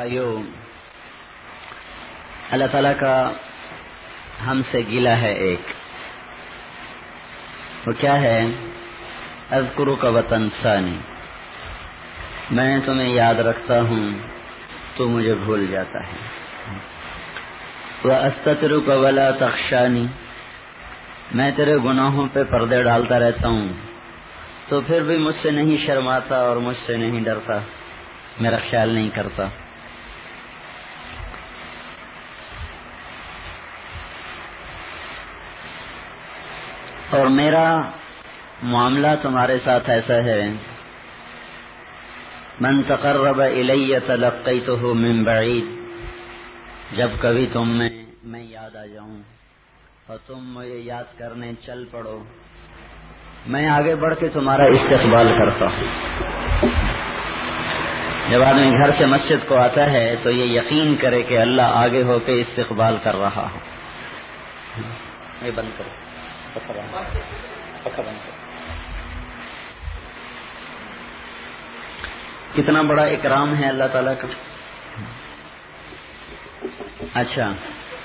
بھائیو، اللہ تعالیٰ کا ہم سے گلہ ہے ایک، وہ کیا ہے؟ اذکرک وتنسانی، میں تمہیں یاد رکھتا ہوں تو مجھے بھول جاتا ہے۔ واستترک ولا تخشانی، میں تیرے گناہوں پہ پردے ڈالتا رہتا ہوں تو پھر بھی مجھ سے نہیں شرماتا اور مجھ سے نہیں ڈرتا، میرا خیال نہیں کرتا۔ اور میرا معاملہ تمہارے ساتھ ایسا ہے، من تقرب الی تلقیتہ من بعید، جب کبھی تم میں یاد آ جاؤں اور تم مجھے یاد کرنے چل پڑو، میں آگے بڑھ کے تمہارا استقبال کرتا ہوں۔ جب آدمی گھر سے مسجد کو آتا ہے تو یہ یقین کرے کہ اللہ آگے ہو کے استقبال کر رہا ہو۔ یہ بند کرو، پکا بند کرو۔ کتنا بڑا اکرام ہے اللہ تعالیٰ کا۔ اچھا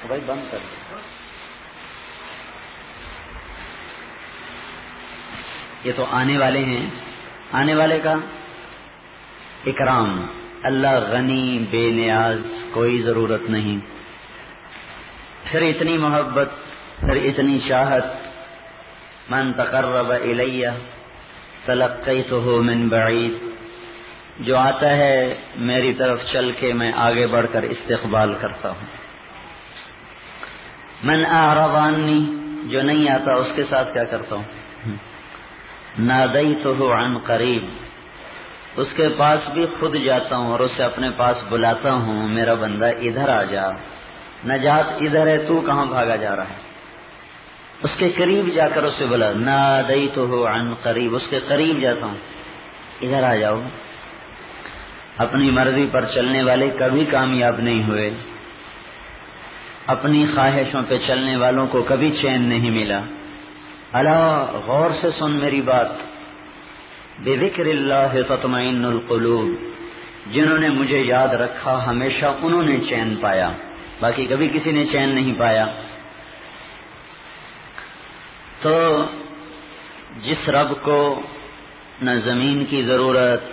بھائی بند کر دو۔ یہ تو آنے والے ہیں، آنے والے کا اکرام۔ اللہ غنی بے نیاز، کوئی ضرورت نہیں، پھر اتنی محبت، پھر اتنی چاہت۔ من تقرب الی تلقیتہ من بعید، جو آتا ہے میری طرف چل کے میں آگے بڑھ کر استقبال کرتا ہوں۔ من اعرض عنی، جو نہیں آتا اس کے ساتھ کیا کرتا ہوں؟ نادیتہ عن قریب، اس کے پاس بھی خود جاتا ہوں اور اسے اپنے پاس بلاتا ہوں، میرا بندہ ادھر آ جا، نجات ادھر ہے، تو کہاں بھاگا جا رہا ہے؟ اس کے قریب جا کر اسے بلا، نادیتہ عن قریب، اس کے قریب جاتا ہوں، ادھر آ جاؤ۔ اپنی مرضی پر چلنے والے کبھی کامیاب نہیں ہوئے، اپنی خواہشوں پہ چلنے والوں کو کبھی چین نہیں ملا۔ الا، غور سے سن میری بات، بذکر اللہ تطمئن القلوب، جنہوں نے مجھے یاد رکھا ہمیشہ انہوں نے چین پایا، باقی کبھی کسی نے چین نہیں پایا۔ تو جس رب کو نہ زمین کی ضرورت،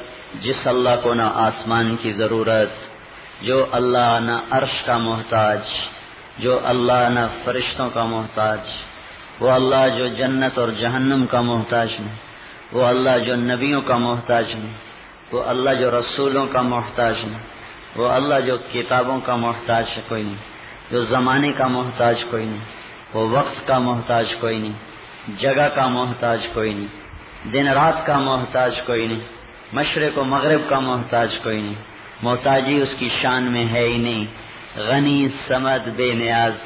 جس اللہ کو نہ آسمان کی ضرورت، جو اللہ نہ عرش کا محتاج، جو اللہ نہ فرشتوں کا محتاج، وہ اللہ جو جنت اور جہنم کا محتاج نہیں، وہ اللہ جو نبیوں کا محتاج نہیں، وہ اللہ جو رسولوں کا محتاج نہیں، وہ اللہ جو کتابوں کا محتاج کوئی نہیں، جو زمانے کا محتاج کوئی نہیں، وہ وقت کا محتاج کوئی نہیں، جگہ کا محتاج کوئی نہیں، دن رات کا محتاج کوئی نہیں، مشرق و مغرب کا محتاج کوئی نہیں، محتاجی اس کی شان میں ہے ہی نہیں۔ غنی صمد بے نیاز،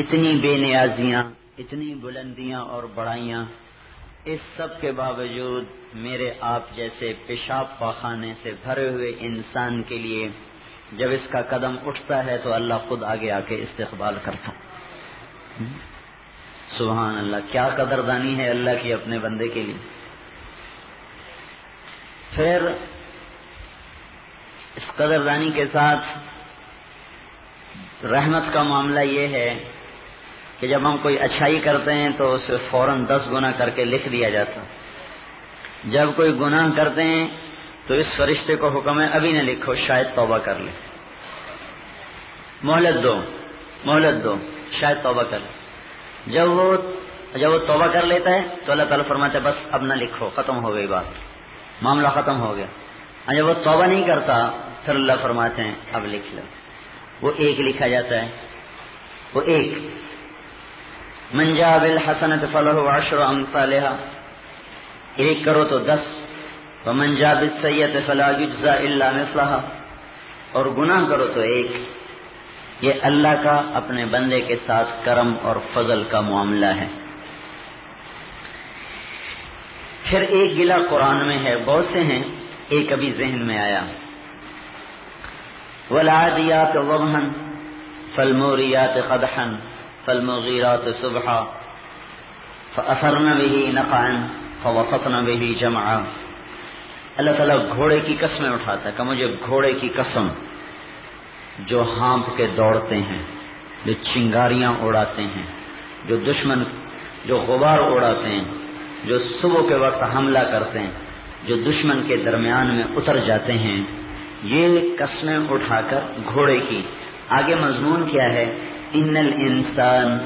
اتنی بے نیازیاں، اتنی بلندیاں اور بڑائیاں، اس سب کے باوجود میرے آپ جیسے پیشاب پاخانے سے بھرے ہوئے انسان کے لیے جب اس کا قدم اٹھتا ہے تو اللہ خود آگے آ کے استقبال کرتا۔ سبحان اللہ، کیا قدردانی ہے اللہ کی اپنے بندے کے لیے۔ پھر اس قدردانی کے ساتھ رحمت کا معاملہ یہ ہے کہ جب ہم کوئی اچھائی کرتے ہیں تو اسے فوراً 10 گنا کر کے لکھ دیا جاتا، جب کوئی گناہ کرتے ہیں تو اس فرشتے کو حکم ہے ابھی نہ لکھو، شاید توبہ کر لے، مہلت دو شاید توبہ کر لے۔ جب وہ توبہ کر لیتا ہے تو اللہ تعالیٰ فرماتا ہے بس اب نہ لکھو، ختم ہو گئی بات، معاملہ ختم ہو گیا۔ اور جب وہ توبہ نہیں کرتا پھر اللہ فرماتے ہیں اب لکھ لو۔ وہ ایک لکھا جاتا ہے، وہ ایک، من جاء بالحسنۃ فلہ عشر امثالها، ایک کرو تو 10، ومن جاء بالسیئۃ فلا یجزى الا مثلها، اور گناہ کرو تو ایک۔ یہ اللہ کا اپنے بندے کے ساتھ کرم اور فضل کا معاملہ ہے۔ پھر ایک گلہ قرآن میں ہے، بہت سے ہیں، ایک ابھی ذہن میں آیا، والعادیات ضبحا فالموریات قدحا فالمغیرات صبحا فأثرن به نقعا فوسطن به جمعا۔ اللہ تعالیٰ گھوڑے کی قسمیں اٹھاتا ہے کہ مجھے گھوڑے کی قسم، جو ہانپ کے دوڑتے ہیں، جو چنگاریاں اڑاتے ہیں، جو دشمن جو غبار اڑاتے ہیں، جو صبح کے وقت حملہ کرتے ہیں، جو دشمن کے درمیان میں اتر جاتے ہیں، یہ قسمیں اٹھا کر گھوڑے کی آگے مضمون کیا ہے؟ ان الانسان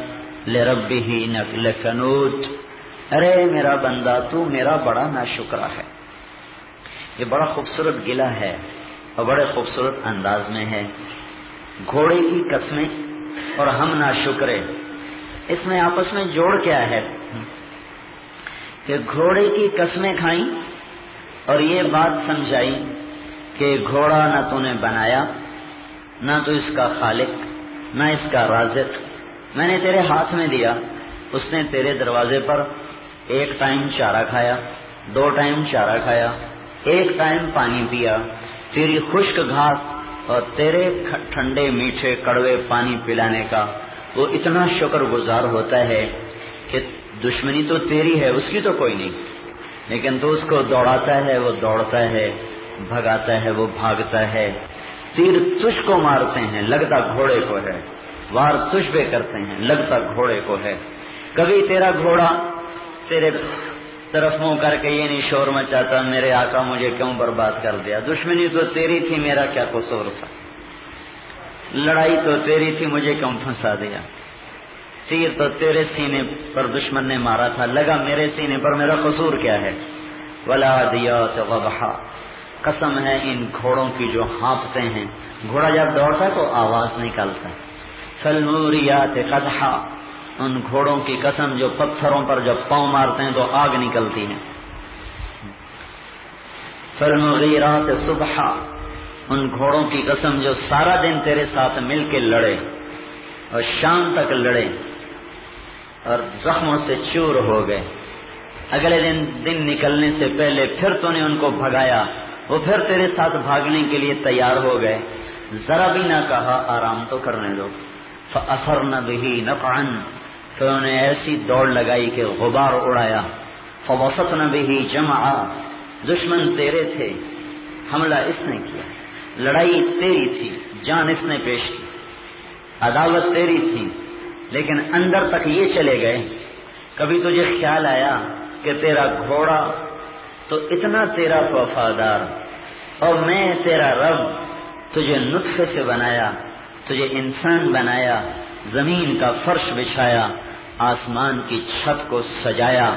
لربہ لکنود، ارے میرا بندہ تو میرا بڑا ناشکرا ہے۔ یہ بڑا خوبصورت گلہ ہے اور بڑے خوبصورت انداز میں ہے۔ گھوڑے کی قسمیں اور ہم ناشکرے، اس میں آپس میں جوڑ کیا ہے کہ گھوڑے کی قسمیں کھائیں اور یہ بات سمجھائی کہ گھوڑا نہ تو نے بنایا، نہ تو اس کا خالق، نہ اس کا رازق، میں نے تیرے ہاتھ میں دیا، اس نے تیرے دروازے پر ایک ٹائم چارہ کھایا، 2 ٹائم چارہ کھایا، 1 ٹائم پانی پیا، تیری خشک گھاس اور تیرے ٹھنڈے میٹھے کڑوے پانی پلانے کا وہ اتنا شکر گزار ہوتا ہے کہ دشمنی تو تیری ہے، اس کی تو کوئی نہیں، لیکن تو اس کو دوڑاتا ہے، وہ دوڑتا ہے، بھگاتا ہے، وہ بھاگتا ہے، تیر تجھ کو مارتے ہیں لگتا گھوڑے کو ہے، وار تجھ پہ کرتے ہیں لگتا گھوڑے کو ہے۔ کبھی تیرا گھوڑا تیرے طرف منہ کر کے یہ نہیں شور مچاتا میرے آقا مجھے کیوں برباد کر دیا، دشمنی تو تیری تھی، میرا کیا قصور تھا، لڑائی تو تیری تھی، مجھے کیوں پھنسا دیا، تیر تو تیرے سینے پر دشمن نے مارا تھا، لگا میرے سینے پر، میرا قصور کیا ہے۔ والعادیات ضبحا، قسم ہے ان گھوڑوں کی جو ہانپتے ہیں، گھوڑا جب دوڑتا ہے تو آواز نکالتا ہے۔ فالموریات قدحا، ان گھوڑوں کی قسم جو پتھروں پر جب پاؤں مارتے ہیں تو آگ نکلتی ہے۔ فالمغیرات صبحا، ان گھوڑوں کی قسم جو سارا دن تیرے ساتھ مل کے لڑے اور شام تک لڑے اور زخموں سے چور ہو گئے، اگلے دن نکلنے سے پہلے پھر تو نے ان کو بھگایا، وہ پھر تیرے ساتھ بھاگنے کے لیے تیار ہو گئے، ذرا بھی نہ کہا آرام تو کرنے دو۔ فَأَثَرْنَ بِهِ نَقْعًا، پھر انہیں ایسی دوڑ لگائی کہ غبار اڑایا۔ فَوَسَطْنَ بِهِ جَمْعًا، دشمن تیرے تھے، حملہ اس نے کیا، لڑائی تیری تھی، جان اس نے پیش کی، عداوت تیری تھی، لیکن اندر تک یہ چلے گئے۔ کبھی تجھے خیال آیا کہ تیرا گھوڑا تو اتنا تیرا وفادار، اور میں تیرا رب تجھے نطفے سے بنایا، تجھے انسان بنایا، زمین کا فرش بچھایا، آسمان کی چھت کو سجایا،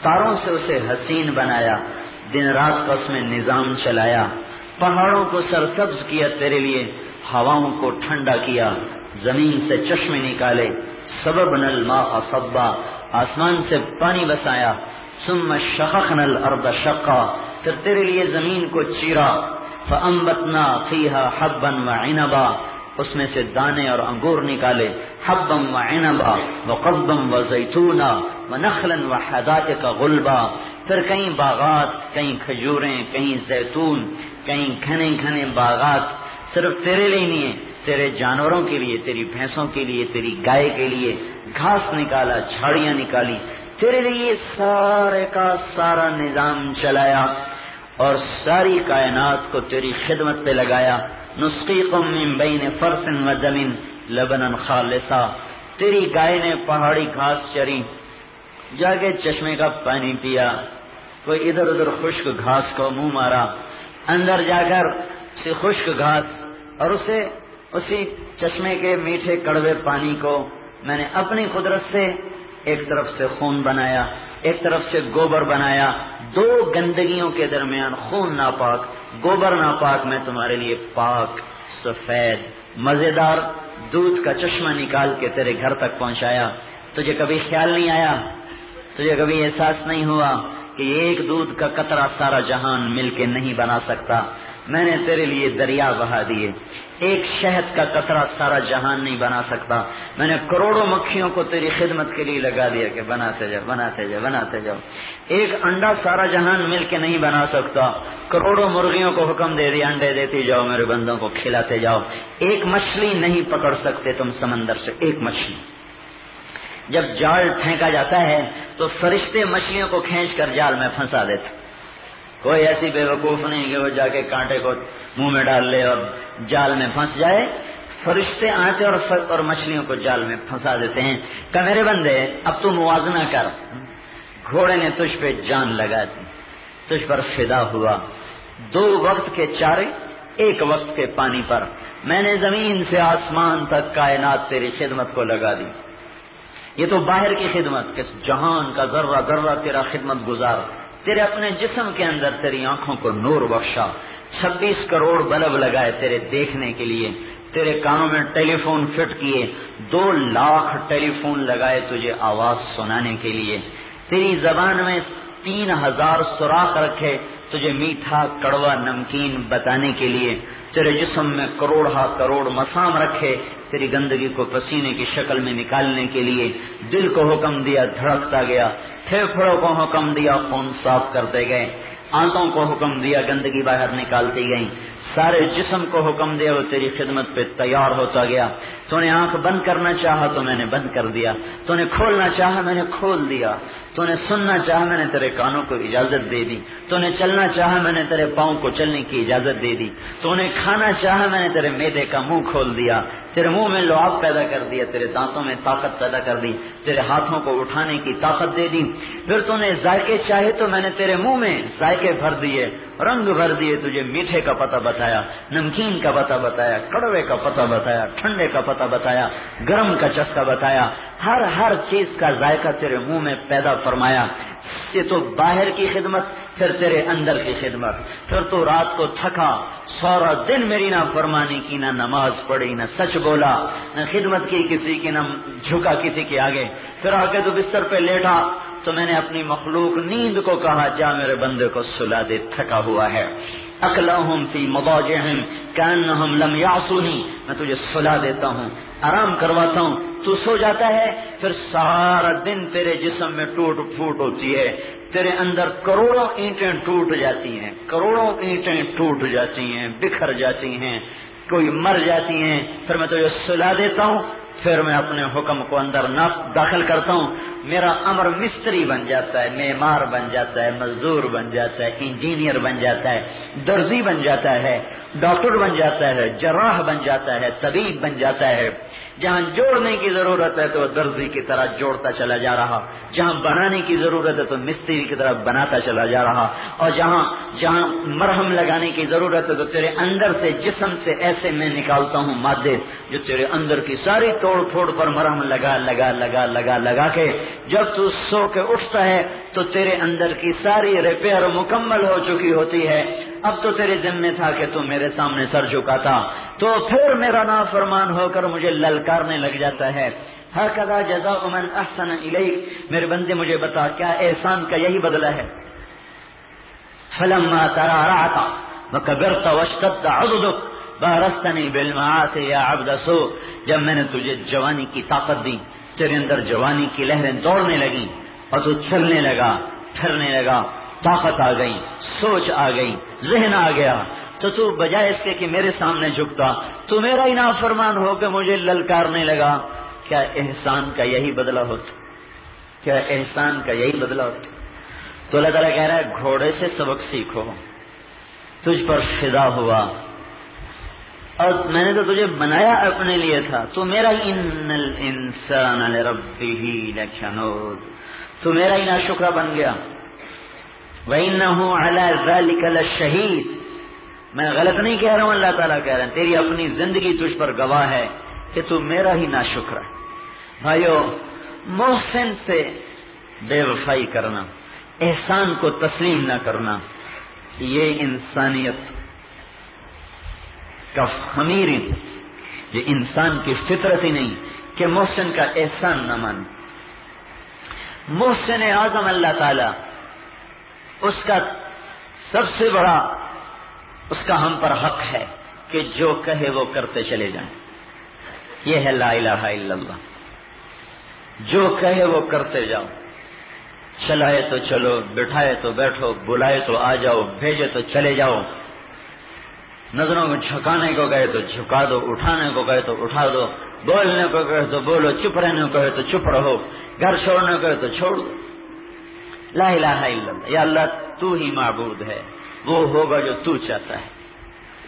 تاروں سے اسے حسین بنایا، دن رات کا اس میں نظام چلایا، پہاڑوں کو سرسبز کیا تیرے لیے، ہواؤں کو ٹھنڈا کیا، زمین سے چشمے نکالے، سببنا الماء صبا، آسمان سے پانی بسایا، ثم شققنا الارض شقا، پھر تیرے لیے زمین کو چیرا، فانبتنا فیہا حبا وعنبا، اس میں سے دانے اور انگور نکالے، حبا وعنبا وقضبا وزیتونا ونخلا وحدائق غلبا، پھر کہیں باغات، کہیں کھجوریں، کہیں زیتون، کہیں گھنے گھنے باغات، صرف تیرے لیے نہیں ہے، تیرے جانوروں کے لیے، تیری بھینسوں کے لیے، تیری گائے کے لیے، گھاس نکالا، جھاڑیاں نکالی، تیرے لیے سارے کا سارا نظام چلایا اور ساری کائنات کو تیری خدمت پہ لگایا۔ نسقیکم من بین فرث ودم لبنا خالصا، تیری گائے نے پہاڑی گھاس چری، جا کے چشمے کا پانی پیا، کوئی ادھر ادھر خشک گھاس کو منہ مارا، اندر جا کر اسے خشک گھاس اور اسے اسی چشمے کے میٹھے کڑوے پانی کو میں نے اپنی قدرت سے ایک طرف سے خون بنایا، ایک طرف سے گوبر بنایا، 2 گندگیوں کے درمیان خون ناپاک، گوبر ناپاک، میں تمہارے لیے پاک سفید مزیدار دودھ کا چشمہ نکال کے تیرے گھر تک پہنچایا۔ تجھے کبھی خیال نہیں آیا، تجھے کبھی احساس نہیں ہوا کہ یہ ایک دودھ کا قطرہ سارا جہان مل کے نہیں بنا سکتا؟ میں نے تیرے لیے دریا بہا دیے، ایک شہد کا قطرہ سارا جہان نہیں بنا سکتا، میں نے کروڑوں مکھیوں کو تیری خدمت کے لیے لگا دیا کہ بناتے جاؤ بناتے جاؤ بناتے جاؤ، ایک انڈا سارا جہان مل کے نہیں بنا سکتا، کروڑوں مرغیوں کو حکم دے دیا انڈے دیتی جاؤ، میرے بندوں کو کھلاتے جاؤ، ایک مچھلی نہیں پکڑ سکتے تم سمندر سے، ایک مچھلی۔ جب جال پھینکا جاتا ہے تو فرشتے مچھلیوں کو کھینچ کر جال میں پھنسا دیتے، کوئی ایسی بے وقوف نہیں کہ وہ جا کے کانٹے کو منہ میں ڈال لے اور جال میں پھنس جائے. فرشتے آتے اور مچھلیوں کو جال میں پھنسا دیتے ہیں. کہ میرے بندے اب تو موازنہ کر، گھوڑے نے تجھ پہ جان لگا دی، تجھ پر فدا ہوا، 2 وقت کے چارے 1 وقت کے پانی پر، میں نے زمین سے آسمان تک کائنات تیری خدمت کو لگا دی. یہ تو باہر کی خدمت کہ جہان کا ذرہ ذرہ تیرا خدمت گزار، تیرے اپنے جسم کے اندر تیری آنکھوں کو نور بخشا، 26 کروڑ بلب لگائے تیرے دیکھنے کے لیے، تیرے کانوں میں ٹیلی فون فٹ کیے، 2 لاکھ ٹیلی فون لگائے تجھے آواز سنانے کے لیے، تیری زبان میں 3000 سوراخ رکھے تجھے میٹھا کڑوا نمکین بتانے کے لیے، تیرے جسم میں کروڑ مسام رکھے تیری گندگی کو پسینے کی شکل میں نکالنے کے لیے، دل کو حکم دیا دھڑکتا گیا، پھیپھڑوں کو حکم دیا خون صاف کرتے گئے، آنتوں کو حکم دیا گندگی باہر نکالتی گئی، سارے جسم کو حکم دیا وہ تیری خدمت پہ تیار ہوتا گیا. تو نے آنکھ بند کرنا چاہا تو میں نے بند کر دیا، تو نے کھولنا چاہا میں نے کھول دیا، تو نے سننا چاہا میں نے تیرے کانوں کو اجازت دے دی، تو نے چلنا چاہا میں نے تیرے پاؤں کو چلنے کی اجازت دے دی، تو نے کھانا چاہا میں نے تیرے معدے کا منہ کھول دیا، تیرے منہ میں لعاب پیدا کر دیا، تیرے دانتوں میں طاقت پیدا کر دی، تیرے ہاتھوں کو اٹھانے کی طاقت دے دی. پھر تو نے ذائقے چاہے تو میں نے تیرے منہ میں ذائقے بھر دیے، رنگ بھر دیے، تجھے میٹھے کا پتہ بتایا، نمکین کا پتہ بتایا، کڑوے کا پتہ بتایا، ٹھنڈے کا پتہ بتایا، گرم کا چسکا بتایا، ہر چیز کا ذائقہ تیرے منہ میں پیدا فرمایا. یہ تو باہر کی خدمت، پھر تیرے اندر کی خدمت. پھر تو رات کو تھکا، سارا دن میری نہ فرمانی کی، نہ نماز پڑھی، نہ سچ بولا، نہ خدمت کی کسی کی، نہ جھکا کسی کے آگے. پھر آ کے تو بستر پہ لیٹا تو میں نے اپنی مخلوق نیند کو کہا جا میرے بندے کو سلا دے، تھکا ہوا ہے. اقلعہم فی مضاجعہم کانہم لم یعصونی، میں تجھے سلا دیتا ہوں، آرام کرواتا ہوں، تو سو جاتا ہے. پھر سارا دن تیرے جسم میں ٹوٹ پھوٹ ہوتی ہے، تیرے اندر کروڑوں اینٹیں ٹوٹ جاتی ہیں، کروڑوں اینٹیں ٹوٹ جاتی ہیں، بکھر جاتی ہیں، کوئی مر جاتی ہیں. پھر میں تجھے سلا دیتا ہوں، پھر میں اپنے حکم کو اندر داخل کرتا ہوں. میرا امر مستری بن جاتا ہے، معمار بن جاتا ہے، مزدور بن جاتا ہے، انجینئر بن جاتا ہے، درزی بن جاتا ہے، ڈاکٹر بن جاتا ہے، جراح بن جاتا ہے، طبیب بن جاتا ہے. جہاں جوڑنے کی ضرورت ہے تو درزی کی طرح جوڑتا چلا جا رہا، جہاں بنانے کی ضرورت ہے تو مستری کی طرح بناتا چلا جا رہا، اور جہاں مرہم لگانے کی ضرورت ہے تو تیرے اندر سے جسم سے ایسے میں نکالتا ہوں مادے جو تیرے اندر کی ساری توڑ پھوڑ پر مرہم لگا کے جب تو سو کے اٹھتا ہے تو تیرے اندر کی ساری ریپیئر مکمل ہو چکی ہوتی ہے. اب تو تیرے ذمہ تھا کہ تو میرے سامنے سر جھکاتا، تو پھر میرا نافرمان ہو کر مجھے للکارنے لگ جاتا ہے. ہکذا جزاء من احسن الیک، میرے بندے مجھے بتا کیا احسان کا یہی بدلہ ہے؟ فلما ترعرعت وکبرت واشتد عضدک بارزتنی بالمعاصی یا عبد سوء، جب میں نے تجھے جوانی کی طاقت دی، تیرے اندر جوانی کی لہریں دوڑنے لگی اور تو چلنے لگا، پھرنے لگا، طاقت آ گئی، سوچ آ گئی، ذہن آ گیا، تو بجائے اس کے کہ میرے سامنے جھکتا تو میرا ہی نافرمان ہو کے مجھے للکارنے لگا. کیا احسان کا یہی بدلہ ہوتا؟ کیا احسان کا یہی بدلہ ہوتا؟ تو اللہ تعالیٰ کہہ رہا ہے گھوڑے سے سبق سیکھو، تجھ پر فدا ہوا اور میں نے تو تجھے بنایا اپنے لیے تھا، تو میرا ان الانسان لربہ لکنود، تو میرا ہی ناشکرہ بن گیا. وَإِنَّهُ عَلَى ذَلِكَ لَشَهِيدٌ، میں غلط نہیں کہہ رہا ہوں، اللہ تعالیٰ کہہ رہے ہیں تیری اپنی زندگی تجھ پر گواہ ہے کہ تو میرا ہی ناشکر ہے. بھائیو، محسن سے بے وفائی کرنا، احسان کو تسلیم نہ کرنا، یہ انسانیت کا خمیر، یہ انسان کی فطرت ہی نہیں کہ محسن کا احسان نہ مانے. محسن اعظم اللہ تعالی، اس کا سب سے بڑا، اس کا ہم پر حق ہے کہ جو کہے وہ کرتے چلے جائیں. یہ ہے لا الہ الا اللہ، جو کہے وہ کرتے جاؤ، چلائے تو چلو، بٹھائے تو بیٹھو، بلائے تو آ جاؤ، بھیجے تو چلے جاؤ. نظروں کو جھکانے کو کہے تو جھکا دو، اٹھانے کو کہے تو اٹھا دو، بولنے کو کہے تو بولو، چپ رہنے کو کہے تو چپ رہو، گھر چھوڑنے کو کہے تو چھوڑ دو. لا الہ الا اللہ، یا اللہ تو ہی معبود ہے، وہ ہوگا جو تو چاہتا ہے۔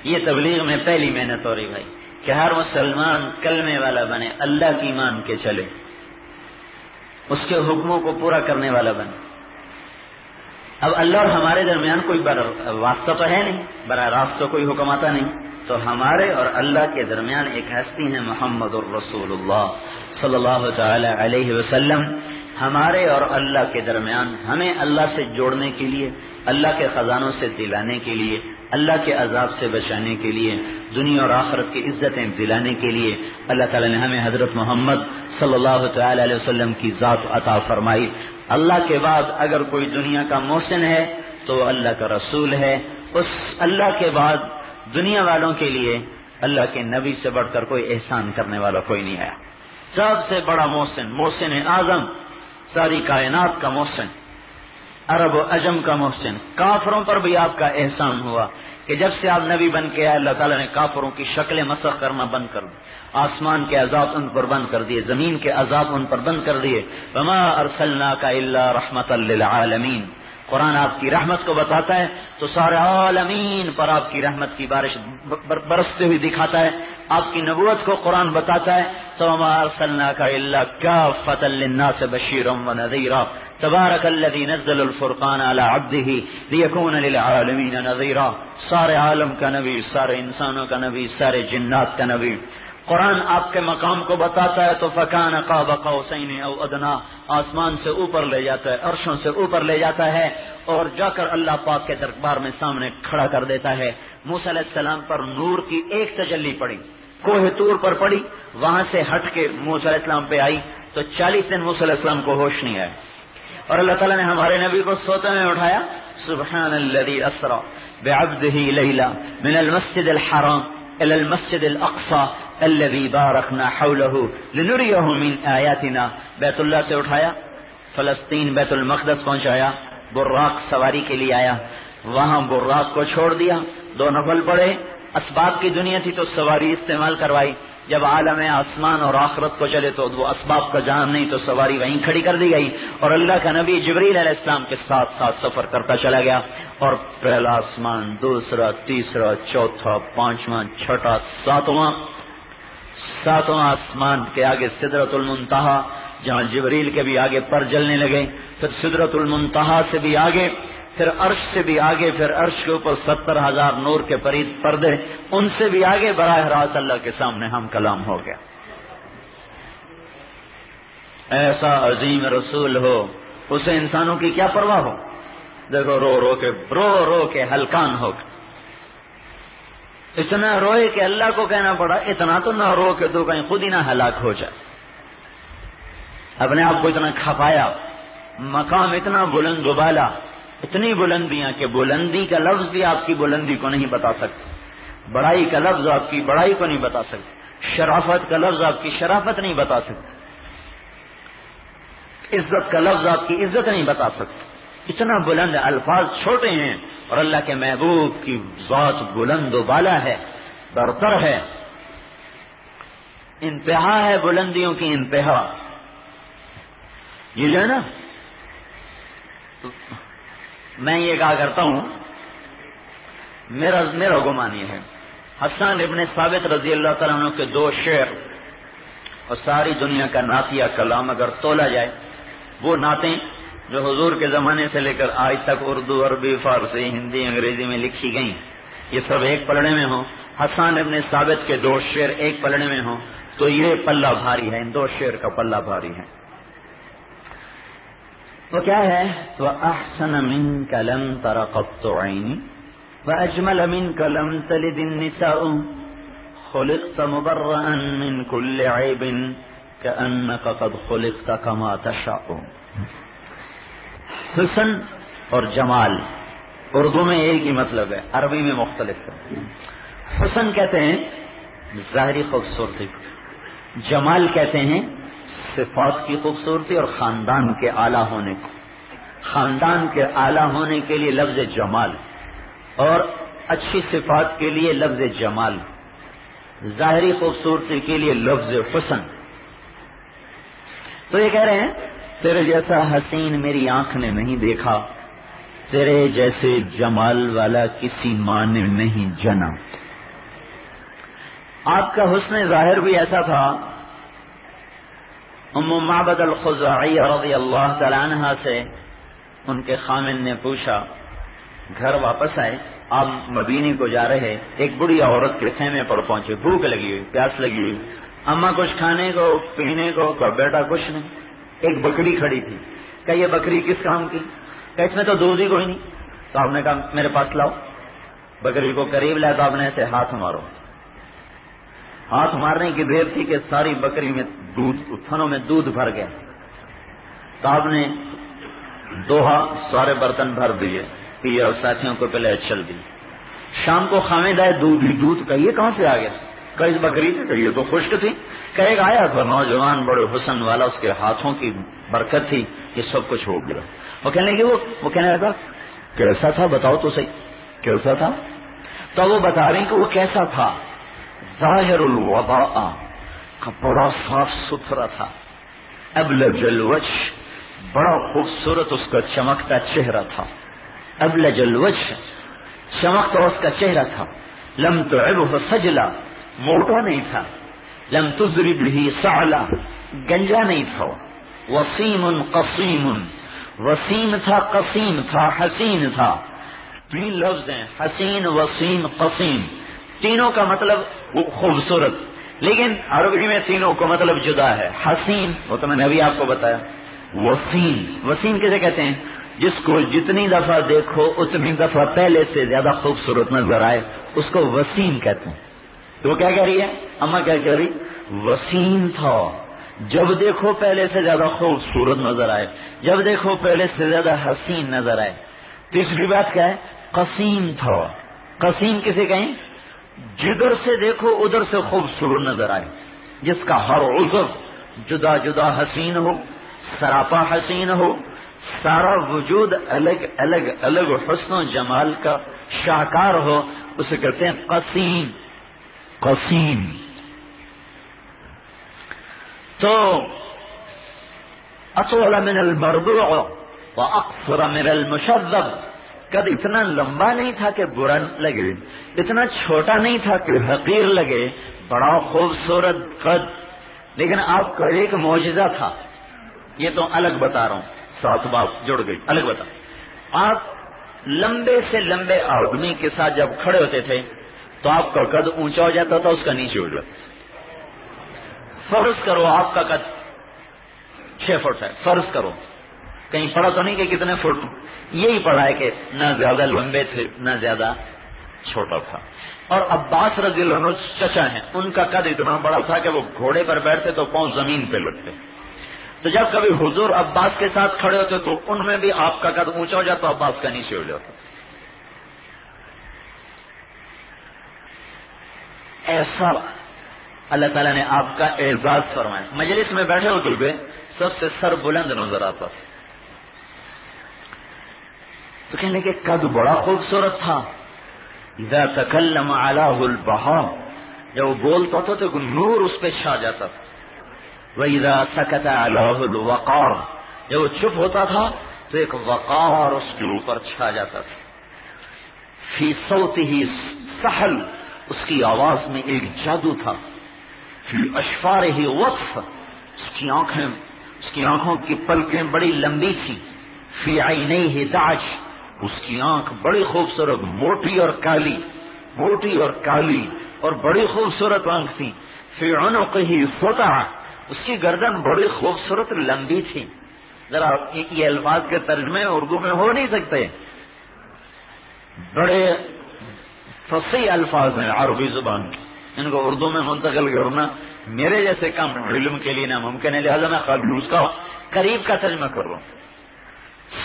یہ تبلیغ میں پہلی محنت ہو رہی بھائی کہ ہر مسلمان کلمے والا بنے، اللہ کی مان کے چلے، اس کے حکموں کو پورا کرنے والا بنے۔ اب اللہ اور ہمارے درمیان کوئی واسطہ تو ہے نہیں، براہ راست تو کوئی حکم آتا نہیں، تو ہمارے اور اللہ کے درمیان ایک ہستی ہے محمد الرسول اللہ صلی اللہ تعالی علیہ وسلم۔ ہمارے اور اللہ کے درمیان ہمیں اللہ سے جوڑنے کے لیے، اللہ کے خزانوں سے دلانے کے لیے، اللہ کے عذاب سے بچانے کے لیے، دنیا اور آخرت کی عزتیں دلانے کے لیے اللہ تعالی نے ہمیں حضرت محمد صلی اللہ تعالی علیہ وسلم کی ذات عطا فرمائی۔ اللہ کے بعد اگر کوئی دنیا کا محسن ہے تو اللہ کا رسول ہے۔ اس اللہ کے بعد دنیا والوں کے لیے اللہ کے نبی سے بڑھ کر کوئی احسان کرنے والا کوئی نہیں آیا۔ سب سے بڑا محسن، محسن اعظم، ساری کائنات کا محسن، عرب و عجم کا محسن۔ کافروں پر بھی آپ کا احسان ہوا کہ جب سے آپ نبی بن کے آئے اللہ تعالیٰ نے کافروں کی شکلیں مسخ کرنا بند کر دی، آسمان کے عذاب ان پر بند کر دیے، زمین کے عذاب ان پر بند کر دیے۔ وما ارسلناک الا رحمۃ للعالمین، قرآن آپ کی رحمت کو بتاتا ہے تو سارے عالمین پر آپ کی رحمت کی بارش برستے ہوئی دکھاتا ہے۔ آپ کی نبوت کو قرآن بتاتا ہے تو وما ارسلناک الا کافۃ للناس بشیرا ونذیرا تبارک الذی نزل الفرقان علی عبدہ لیکون للعالمین نذیرا۔ سارے عالم کا نبی، سارے انسانوں کا نبی، سارے جنات کا نبی۔ قرآن آپ کے مقام کو بتاتا ہے تو فکان قاب قوسین او ادنا، آسمان سے اوپر لے جاتا ہے، عرشوں سے اوپر لے جاتا ہے اور جا کر اللہ پاک کے دربار میں سامنے کھڑا کر دیتا ہے۔ موسیٰ علیہ السلام پر نور کی ایک تجلی پڑی، کوہ طور پر پڑی، وہاں سے ہٹ کے موسیٰ علیہ السلام پہ آئی تو 40 دن موسیٰ علیہ السلام کو ہوش نہیں آیا، اور اللہ تعالیٰ نے ہمارے نبی کو سوتے میں اٹھایا۔ سبحان الذی اسری بعبدہ لیلا من المسجد الحرام الى المسجد الاقصى الذي باركنا حوله لنريه من آياتنا۔ بیت اللہ سے اٹھایا، فلسطین بیت المقدس پہنچایا، براق سواری کے لیے آیا، وہاں براق کو چھوڑ دیا، 2 نفل پڑے۔ اسباب کی دنیا تھی تو سواری استعمال کروائی، جب عالم آسمان اور آخرت کو چلے تو وہ اسباب کا جام نہیں تو سواری وہیں کھڑی کر دی گئی، اور اللہ کا نبی جبریل علیہ السلام کے ساتھ ساتھ سفر کرتا چلا گیا، اور پہلا آسمان، دوسرا، تیسرا، چوتھا، 5واں، 6واں، 7واں آسمان کے آگے سدرۃ المنتہا، جہاں جبریل کے بھی آگے پر جلنے لگے، پھر سدرۃ المنتہا سے بھی آگے، پھر عرش سے بھی آگے، پھر عرش کے اوپر 70,000 نور کے پردے، ان سے بھی آگے براہ راست اللہ کے سامنے ہم کلام ہو گیا۔ ایسا عظیم رسول ہو، اسے انسانوں کی کیا پرواہ ہو؟ دیکھو رو رو کے ہلکان ہو گئے، اتنا روئے کہ اللہ کو کہنا پڑا اتنا تو نہ رو کہ تو کہیں خود ہی نہ ہلاک ہو جائے۔ اپنے آپ کو اتنا کھپایا، مقام اتنا بلند و بالا، اتنی بلندیاں کہ بلندی کا لفظ بھی آپ کی بلندی کو نہیں بتا سکتا، بڑائی کا لفظ آپ کی بڑائی کو نہیں بتا سکتا، شرافت کا لفظ آپ کی شرافت نہیں بتا سکتا، عزت کا لفظ آپ کی عزت نہیں بتا سکتا۔ اتنا بلند ہے، الفاظ چھوٹے ہیں اور اللہ کے محبوب کی ذات بلند و بالا ہے، برتر ہے، انتہا ہے بلندیوں کی انتہا۔ یہ جو ہے نا، میں یہ کہا کرتا ہوں، میرا گمان یہ ہے، حسان ابن ثابت رضی اللہ تعالیٰ عنہ کے 2 شعر اور ساری دنیا کا نعتیہ کلام اگر تولا جائے، وہ نعتیں جو حضور کے زمانے سے لے کر آج تک اردو، عربی، فارسی، ہندی، انگریزی میں لکھی گئیں، یہ سب ایک پلڑے میں ہوں، حسان ابن ثابت کے 2 شعر ایک پلڑے میں ہوں تو یہ پلہ بھاری ہے، ان 2 شعر کا پلہ بھاری ہے۔ وہ کیا ہے؟ وَأَحْسَنَ مِنْكَ لَمْ تَرَ قَطُّ عَيْنِي وَأَجْمَلَ مِنْكَ لَمْ تَلِدِ النِّسَاءُ خُلِقْتَ مُبَرَّأً مِنْ كُلِّ عَيْبٍ كَأَنَّكَ قَدْ خُلِقْتَ كَمَا تَشَاءُ۔ حسن اور جمال اردو میں ایک ہی مطلب ہے، عربی میں مختلف ہے۔ حسن کہتے ہیں ظاہری خوبصورتی، جمال کہتے ہیں صفات کی خوبصورتی اور خاندان کے اعلیٰ ہونے کو۔ خاندان کے اعلیٰ ہونے کے لیے لفظ جمال اور اچھی صفات کے لیے لفظ جمال، ظاہری خوبصورتی کے لیے لفظ حسن۔ تو یہ کہہ رہے ہیں تیرے جیسا حسین میری آنکھ نے نہیں دیکھا، تیرے جیسے جمال والا کسی ماں نے نہیں جنا۔ آپ کا حسن ظاہر بھی ایسا تھا۔ ام معبد الخزاعی رضی اللہ تعالی عنہا سے ان کے خامن نے پوچھا، گھر واپس آئے، آپ مدینے کو جا رہے، ایک بڑی عورت کے خیمے پر پہنچے، بھوک لگی ہوئی، پیاس لگی ہوئی، اماں کچھ کھانے کو پینے کو، بیٹا کچھ نہیں، ایک بکری کھڑی تھی۔ کہ یہ بکری کس کام کی؟ کہ اس میں تو دودھ ہی کوئی نہیں۔ تو آپ نے کہا میرے پاس لاؤ۔ بکری کو قریب لایا تو آپ نے ایسے ہاتھ مارو، ہاتھ مارنے کی دیر تھی کہ ساری بکری میں دودھ، تھنوں میں دودھ بھر گیا۔ تو آپ نے دوہا سارے برتن بھر دیے، پیے اور ساتھیوں کو پہلے چل دی۔ شام کو خامد آئے، دودھ کا یہ کہاں سے آ گیا؟ کہ اس بکری سے، کہ یہ تو خشک تھی۔ کہ ایک آیا تھا نوجوان بڑے حسن والا، اس کے ہاتھوں کی برکت تھی، یہ سب کچھ ہو گیا۔ وہ کہنے لگے، وہ کہنے لگا کیسا تھا بتاؤ تو صحیح، کیسا تھا؟ تو وہ بتا رہے ہیں کہ وہ کیسا تھا۔ ظاہر الوضاء کا بڑا صاف ستھرا تھا، ابلج الوجہ، بڑا خوبصورت اس کا چمکتا چہرہ تھا، ابلج الوجہ، چمکتا اس کا چہرہ تھا، لم تعبہ سجلا، موٹا نہیں تھا، لم تضرب به سعلا، گنجا نہیں تھا، وسیم قصیم، وسیم تھا، قصیم تھا، حسین تھا۔ تین لفظ ہیں، حسین، وسیم، قصیم، تینوں کا مطلب خوبصورت، لیکن عربی میں تینوں کا مطلب جدا ہے۔ حسین وہ تو میں نے ابھی آپ کو بتایا، وسیم، وسیم کسے کہتے ہیں؟ جس کو جتنی دفعہ دیکھو اتنی دفعہ پہلے سے زیادہ خوبصورت نظر آئے، اس کو وسیم کہتے ہیں۔ تو وہ کیا کہہ رہی ہے اماں؟ کیا کہہ رہی؟ وسیم تھا، جب دیکھو پہلے سے زیادہ خوبصورت نظر آئے، جب دیکھو پہلے سے زیادہ حسین نظر آئے۔ تیسری بات کیا ہے؟ قصیم تھا۔ قصیم کسے کہیں؟ جدھر سے دیکھو ادھر سے خوبصورت نظر آئے، جس کا ہر عضو جدا جدا حسین ہو، سراپا حسین ہو، سارا وجود الگ الگ الگ حسن و جمال کا شاہکار ہو، اسے کہتے ہیں قصیم۔ قصیم تو اطول من المربوع واقصر من المشذب، قد اتنا لمبا نہیں تھا کہ برا لگے، اتنا چھوٹا نہیں تھا کہ حقیر لگے، بڑا خوبصورت قد، لیکن آپ کا ایک معجزہ تھا۔ یہ تو الگ بتا رہا ہوں، سات بات جڑ گئی، الگ بتا۔ آپ لمبے سے لمبے آدمی کے ساتھ جب کھڑے ہوتے تھے تو آپ کا قد اونچا ہو جاتا تھا، اس کا نیچے ہو جاتا۔ فرض کرو آپ کا قد 6 فٹ ہے، فرض کرو، کہیں پڑھا تو نہیں کہ کتنے فٹ، یہی پڑھا ہے کہ نہ زیادہ لمبے تھے نہ زیادہ چھوٹا تھا۔ اور عباس رضی اللہ عنہ چچا ہیں، ان کا قد اتنا بڑا تھا کہ وہ گھوڑے پر بیٹھتے تو پاؤں زمین پہ لگتے۔ تو جب کبھی حضور عباس کے ساتھ کھڑے ہوتے تو ان میں بھی آپ کا قد اونچا ہو جاتا، عباس کا نیچے ہو جاتا۔ ایسا اللہ تعالیٰ نے آپ کا اعزاز فرمایا۔ مجلس میں بیٹھے ہوتے ہوئے سب سے سر بلند نظر آتا تھا، تو کہنے کہ قد بڑا خوبصورت تھا۔ اذا تکلم علیہ البہاء، جب وہ بولتا تھا تو نور اس پہ چھا جاتا تھا۔ وَإِذَا سَكَتَ عَلَيْهُ الْوَقَارُ، جب وہ چپ ہوتا تھا تو ایک وقار اس کے اوپر چھا جاتا تھا۔ فی صوتہ سحل، اس کی آواز میں ایک جادو تھا۔ فی اشفارہ وطف، اس کی آنکھوں کی پلکیں بڑی لمبی تھی۔ فی عینیہ دعج، اس کی آنکھ بڑی خوبصورت، موٹی اور کالی، موٹی اور کالی اور بڑی خوبصورت آنکھ تھی۔ فی عنقہ سطع، اس کی گردن بڑی خوبصورت لمبی تھی۔ ذرا یہ الفاظ کے ترجمے اردو میں ہو نہیں سکتے، بڑے فصیح الفاظ ہیں عربی زبان کے، ان کو اردو میں منتقل کرنا میرے جیسے کم علم کے لیے ناممکن ہے، لہذا میں قبل اس کا قریب کا ترجمہ کر رہا ہوں۔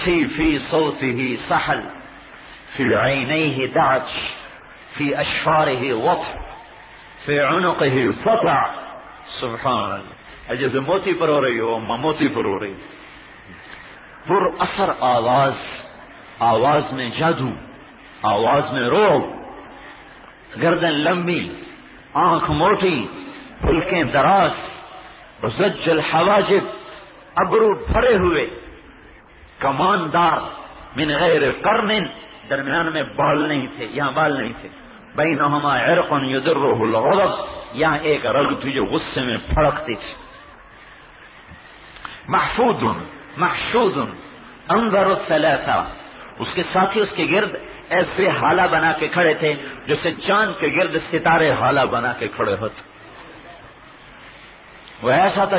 فی صوتہ سحل، فی عینیہ دعج، فی اشفارہ وطف، فی عنقہ سطع۔ سبحان اللہ، جیسے موتی پر ہو رہی ہو، موتی پر ہو رہی، پر اثر آواز، آواز میں جادو، آواز میں رعب، گردن لمبی، آنکھ موٹی، پلکیں دراز، زج الحواجب، ابرو بھرے ہوئے، کماندار، من غیر قرن، درمیان میں بال نہیں تھے، یہاں بال نہیں تھے، بینہما عرق یدرہ الغضب، یہاں ایک رگ تھی جو غصے میں پھڑکتی تھی، محفوظ محشود انظر الثلاثہ، اس کے ساتھی اس کے گرد ایسے حالہ بنا کے کھڑے تھے جیسے چاند کے گرد ستارے حالہ بنا کے کھڑے ہوتے، وہ ایسا تھا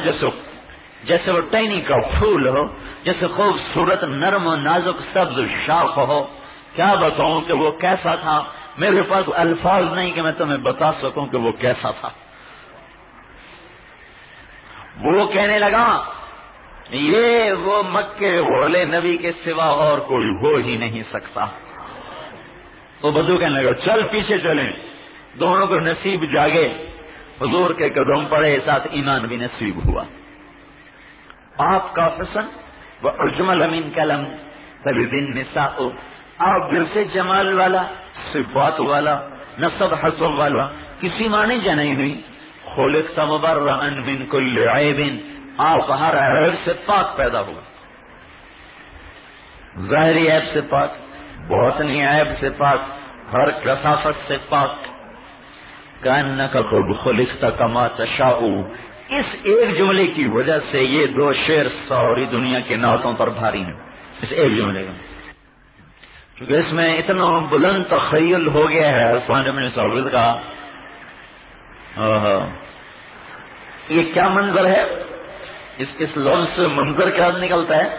جیسے وہ ٹہنی کا پھول ہو، جیسے خوبصورت نرم و نازک سبز شاخ ہو۔ کیا بتاؤں کہ وہ کیسا تھا، میرے پاس الفاظ نہیں کہ میں تمہیں بتا سکوں کہ وہ کیسا تھا۔ وہ کہنے لگا یہ وہ مکے والے نبی کے سوا اور کوئی ہو ہی نہیں سکتا۔ وہ بدو کہنے لگا چل پیچھے چلیں، دونوں کو نصیب جاگے، حضور کے قدم پڑے، ساتھ ایمان بھی نصیب ہوا۔ آپ کا حسن وہ اجمل من کلم فلدن نساء، آپ دل سے جمال والا، صفات والا، نسب حسب والا، کسی معنی جنئی ہوئی، خلقت مبرئا من کل عیب، آپ ہر عیب سے پاک پیدا ہوئے، ظاہری عیب سے پاک، باطنی عیب سے پاک، ہر کثافت سے پاک۔ کأنک قد خلقت کما تشاء، اس ایک جملے کی وجہ سے یہ دو شعر ساری دنیا کے نعتوں پر بھاری ہیں، اس ایک جملے کا، کیونکہ اس میں اتنا بلند تخیل ہو گیا ہے عثمان بن ثابت کا۔ یہ کیا منظر ہے، اس لفظ سے منظر کیا نکلتا ہے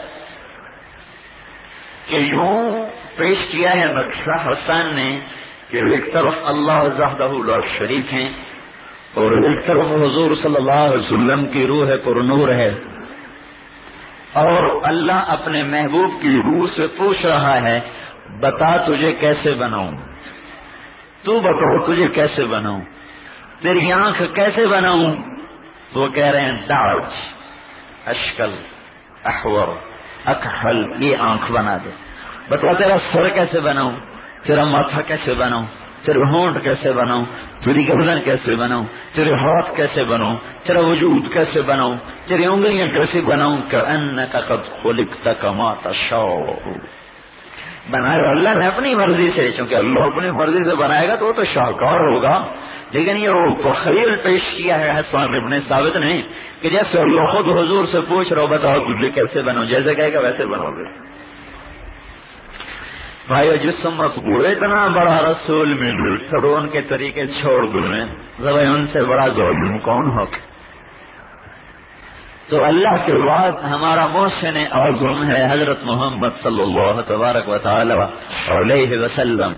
کہ یوں پیش کیا ہے نقشہ حسین نے کہ ایک طرف اللہ وحدہ لا شریک ہیں اور ایک طرف حضور صلی اللہ علیہ وسلم کی روح پر نور ہے، اور اللہ اپنے محبوب کی روح سے پوچھ رہا ہے بتا تجھے کیسے بناؤں، تو بتاؤ تجھے کیسے بناؤں، تیری آنکھ کیسے بناؤں؟ وہ کہہ رہے ہیں داج، اشکل، احور، اکحل، یہ آنکھ بنا دے۔ بتا تیرا سر کیسے بناؤں، تیرا ماتھا کیسے بناؤں، تیرے ہونٹ کیسے بناؤں، تیری گردن کیسے بناؤں، تیرے ہاتھ کیسے بناؤں، تیرا وجود کیسے بناؤں، تیری انگلیاں کیسے بناؤں؟ کأنک قد خلقت کما تشاء، بنایا اللہ نے اپنی مرضی سے، چونکہ اللہ اپنی مرضی سے بنائے گا تو وہ تو شاہکار ہوگا، لیکن یہ وہ تخیل پیش کیا ہے حسان ابن ثابت نے کہ جیسے اللہ خود حضور سے پوچھ رہا ہو بتاؤ تجھے کیسے بناؤں، جیسے کہے گا ویسے بناؤ گے۔ بھائی جس امت کو اتنا بڑا رسول مل سب ان کے طریقے چھوڑ دیں، ذرا ان سے بڑا ظالم کون ہو؟ تو اللہ کے بعد ہمارا محسن اعظم ہے حضرت محمد صلی اللہ تبارک و تعالی علیہ وسلم۔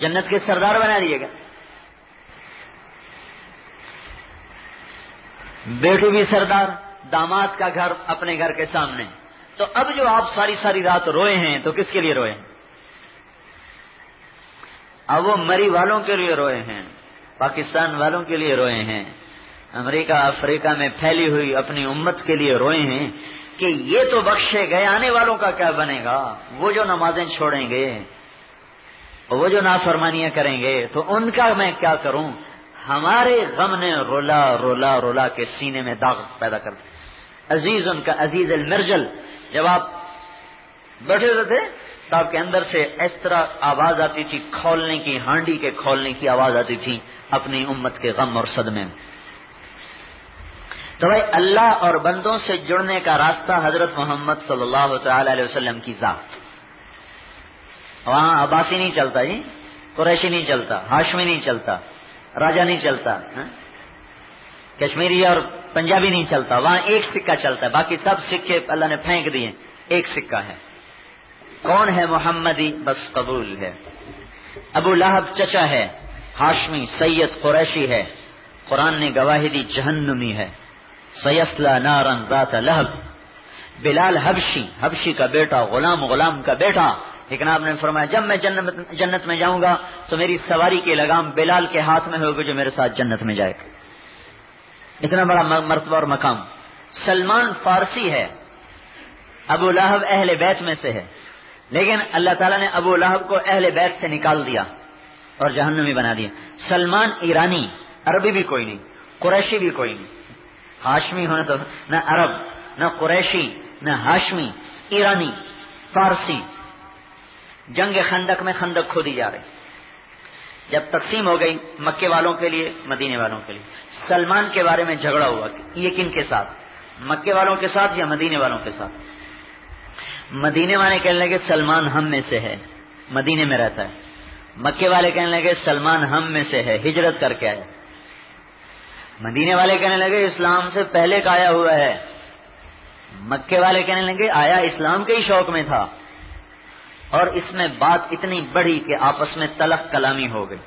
جنت کے سردار بنا دیے گا، بیٹی بھی سردار، داماد کا گھر اپنے گھر کے سامنے۔ تو اب جو آپ ساری رات روئے ہیں تو کس کے لیے روئے ہیں؟ اب وہ مری والوں کے لیے روئے ہیں، پاکستان والوں کے لیے روئے ہیں، امریکہ افریقہ میں پھیلی ہوئی اپنی امت کے لیے روئے ہیں کہ یہ تو بخشے گئے، آنے والوں کا کیا بنے گا؟ وہ جو نمازیں چھوڑیں گے، وہ جو نافرمانیاں کریں گے تو ان کا میں کیا کروں؟ ہمارے غم نے رولا رولا رولا کے سینے میں داغ پیدا کر دیا۔ عزیز ان کا عزیز المرجل، جب آپ بیٹھے ہوتے تھے تو آپ کے اندر سے اس طرح آواز آتی تھی، کھولنے کی، ہانڈی کے کھولنے کی آواز آتی تھی اپنی امت کے غم اور صدمے میں۔ تو بھائی اللہ اور بندوں سے جڑنے کا راستہ حضرت محمد صلی اللہ تعالی علیہ وسلم کی ذات۔ وہاں عباسی نہیں چلتا جی، قریشی نہیں چلتا، ہاشمی نہیں چلتا، راجا نہیں چلتا، کشمیری اور پنجابی نہیں چلتا، وہاں ایک سکہ چلتا ہے، باقی سب سکے اللہ نے پھینک دیے، ایک سکہ ہے۔ کون ہے محمدی؟ بس قبول ہے۔ ابو لہب چچا ہے، ہاشمی سید قریشی ہے، قرآن نے گواہی دی جہنمی ہے، سیصلی نارا ذات لہب۔ بلال حبشی، حبشی کا بیٹا، غلام کا بیٹا، لیکن آپ نے فرمایا جب میں جنت میں جاؤں گا تو میری سواری کی لگام بلال کے ہاتھ میں ہوگی جو میرے ساتھ جنت میں جائے گا. اتنا بڑا مرتبہ اور مقام. سلمان فارسی ہے, ابو لہب اہل بیت میں سے ہے, لیکن اللہ تعالیٰ نے ابو لہب کو اہل بیت سے نکال دیا اور جہنمی بنا دیا. سلمان ایرانی, عربی بھی کوئی نہیں, قریشی بھی کوئی نہیں. ہاشمی ہونا تو نہ عرب نہ قریشی نہ ہاشمی, ایرانی فارسی. جنگ خندق میں خندق کھودی جا رہی, جب تقسیم ہو گئی مکے والوں کے لیے مدینے والوں کے لیے. سلمان کے بارے میں جھگڑا ہوا, یہ کن کے ساتھ, مکے والوں کے ساتھ یا مدینے والوں کے ساتھ. مدینے والے کہنے لگے سلمان ہم میں سے ہے, مدینے میں رہتا ہے. مکے والے کہنے لگے سلمان ہم میں سے ہے, ہجرت کر کے آیا. مدینے والے کہنے لگے اسلام سے پہلے کا آیا ہوا ہے. مکے والے کہنے لگے آیا اسلام کے ہی شوق میں تھا. اور اس میں بات اتنی بڑی کہ آپس میں تلخ کلامی ہو گئی.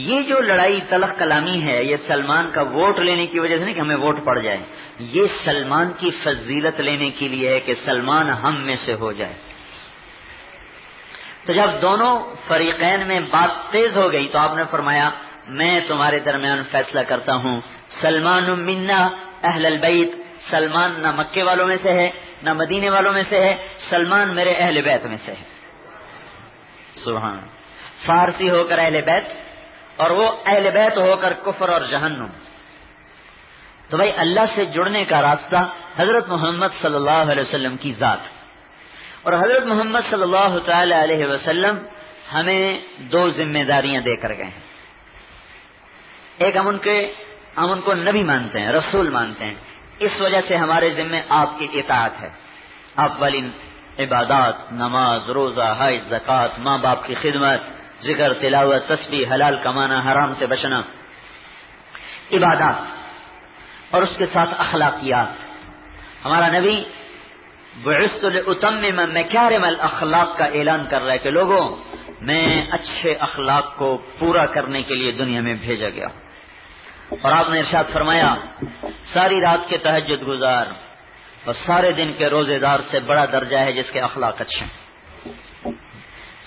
یہ جو لڑائی تلخ کلامی ہے یہ سلمان کا ووٹ لینے کی وجہ سے نہیں کہ ہمیں ووٹ پڑ جائے, یہ سلمان کی فضیلت لینے کے لیے ہے کہ سلمان ہم میں سے ہو جائے. تو جب دونوں فریقین میں بات تیز ہو گئی تو آپ نے فرمایا میں تمہارے درمیان فیصلہ کرتا ہوں, سلمان منا اہل البیت. سلمان نہ مکے والوں میں سے ہے نہ مدینے والوں میں سے ہے, سلمان میرے اہل بیت میں سے ہے. سبحان. فارسی ہو کر اہل بیت اور وہ اہل بیت ہو کر کفر اور جہنم. تو بھائی اللہ سے جڑنے کا راستہ حضرت محمد صلی اللہ علیہ وسلم کی ذات, اور حضرت محمد صلی اللہ تعالی علیہ وسلم ہمیں دو ذمہ داریاں دے کر گئے ہیں. ایک ہم ان کو نبی مانتے ہیں, رسول مانتے ہیں, اس وجہ سے ہمارے ذمہ آپ کی اطاعت ہے. آپ والی عبادات, نماز, روزہ, حج, زکوٰۃ, ماں باپ کی خدمت, ذکر, تلاوت, تسبیح, حلال کمانا, حرام سے بچنا, عبادات, اور اس کے ساتھ اخلاقیات. ہمارا نبی بعثت لأتمم مکارم الاخلاق کا اعلان کر رہا ہے کہ لوگوں میں اچھے اخلاق کو پورا کرنے کے لیے دنیا میں بھیجا گیا. اور آپ نے ارشاد فرمایا ساری رات کے تہجد گزار اور سارے دن کے روزے دار سے بڑا درجہ ہے جس کے اخلاق اچھے ہیں.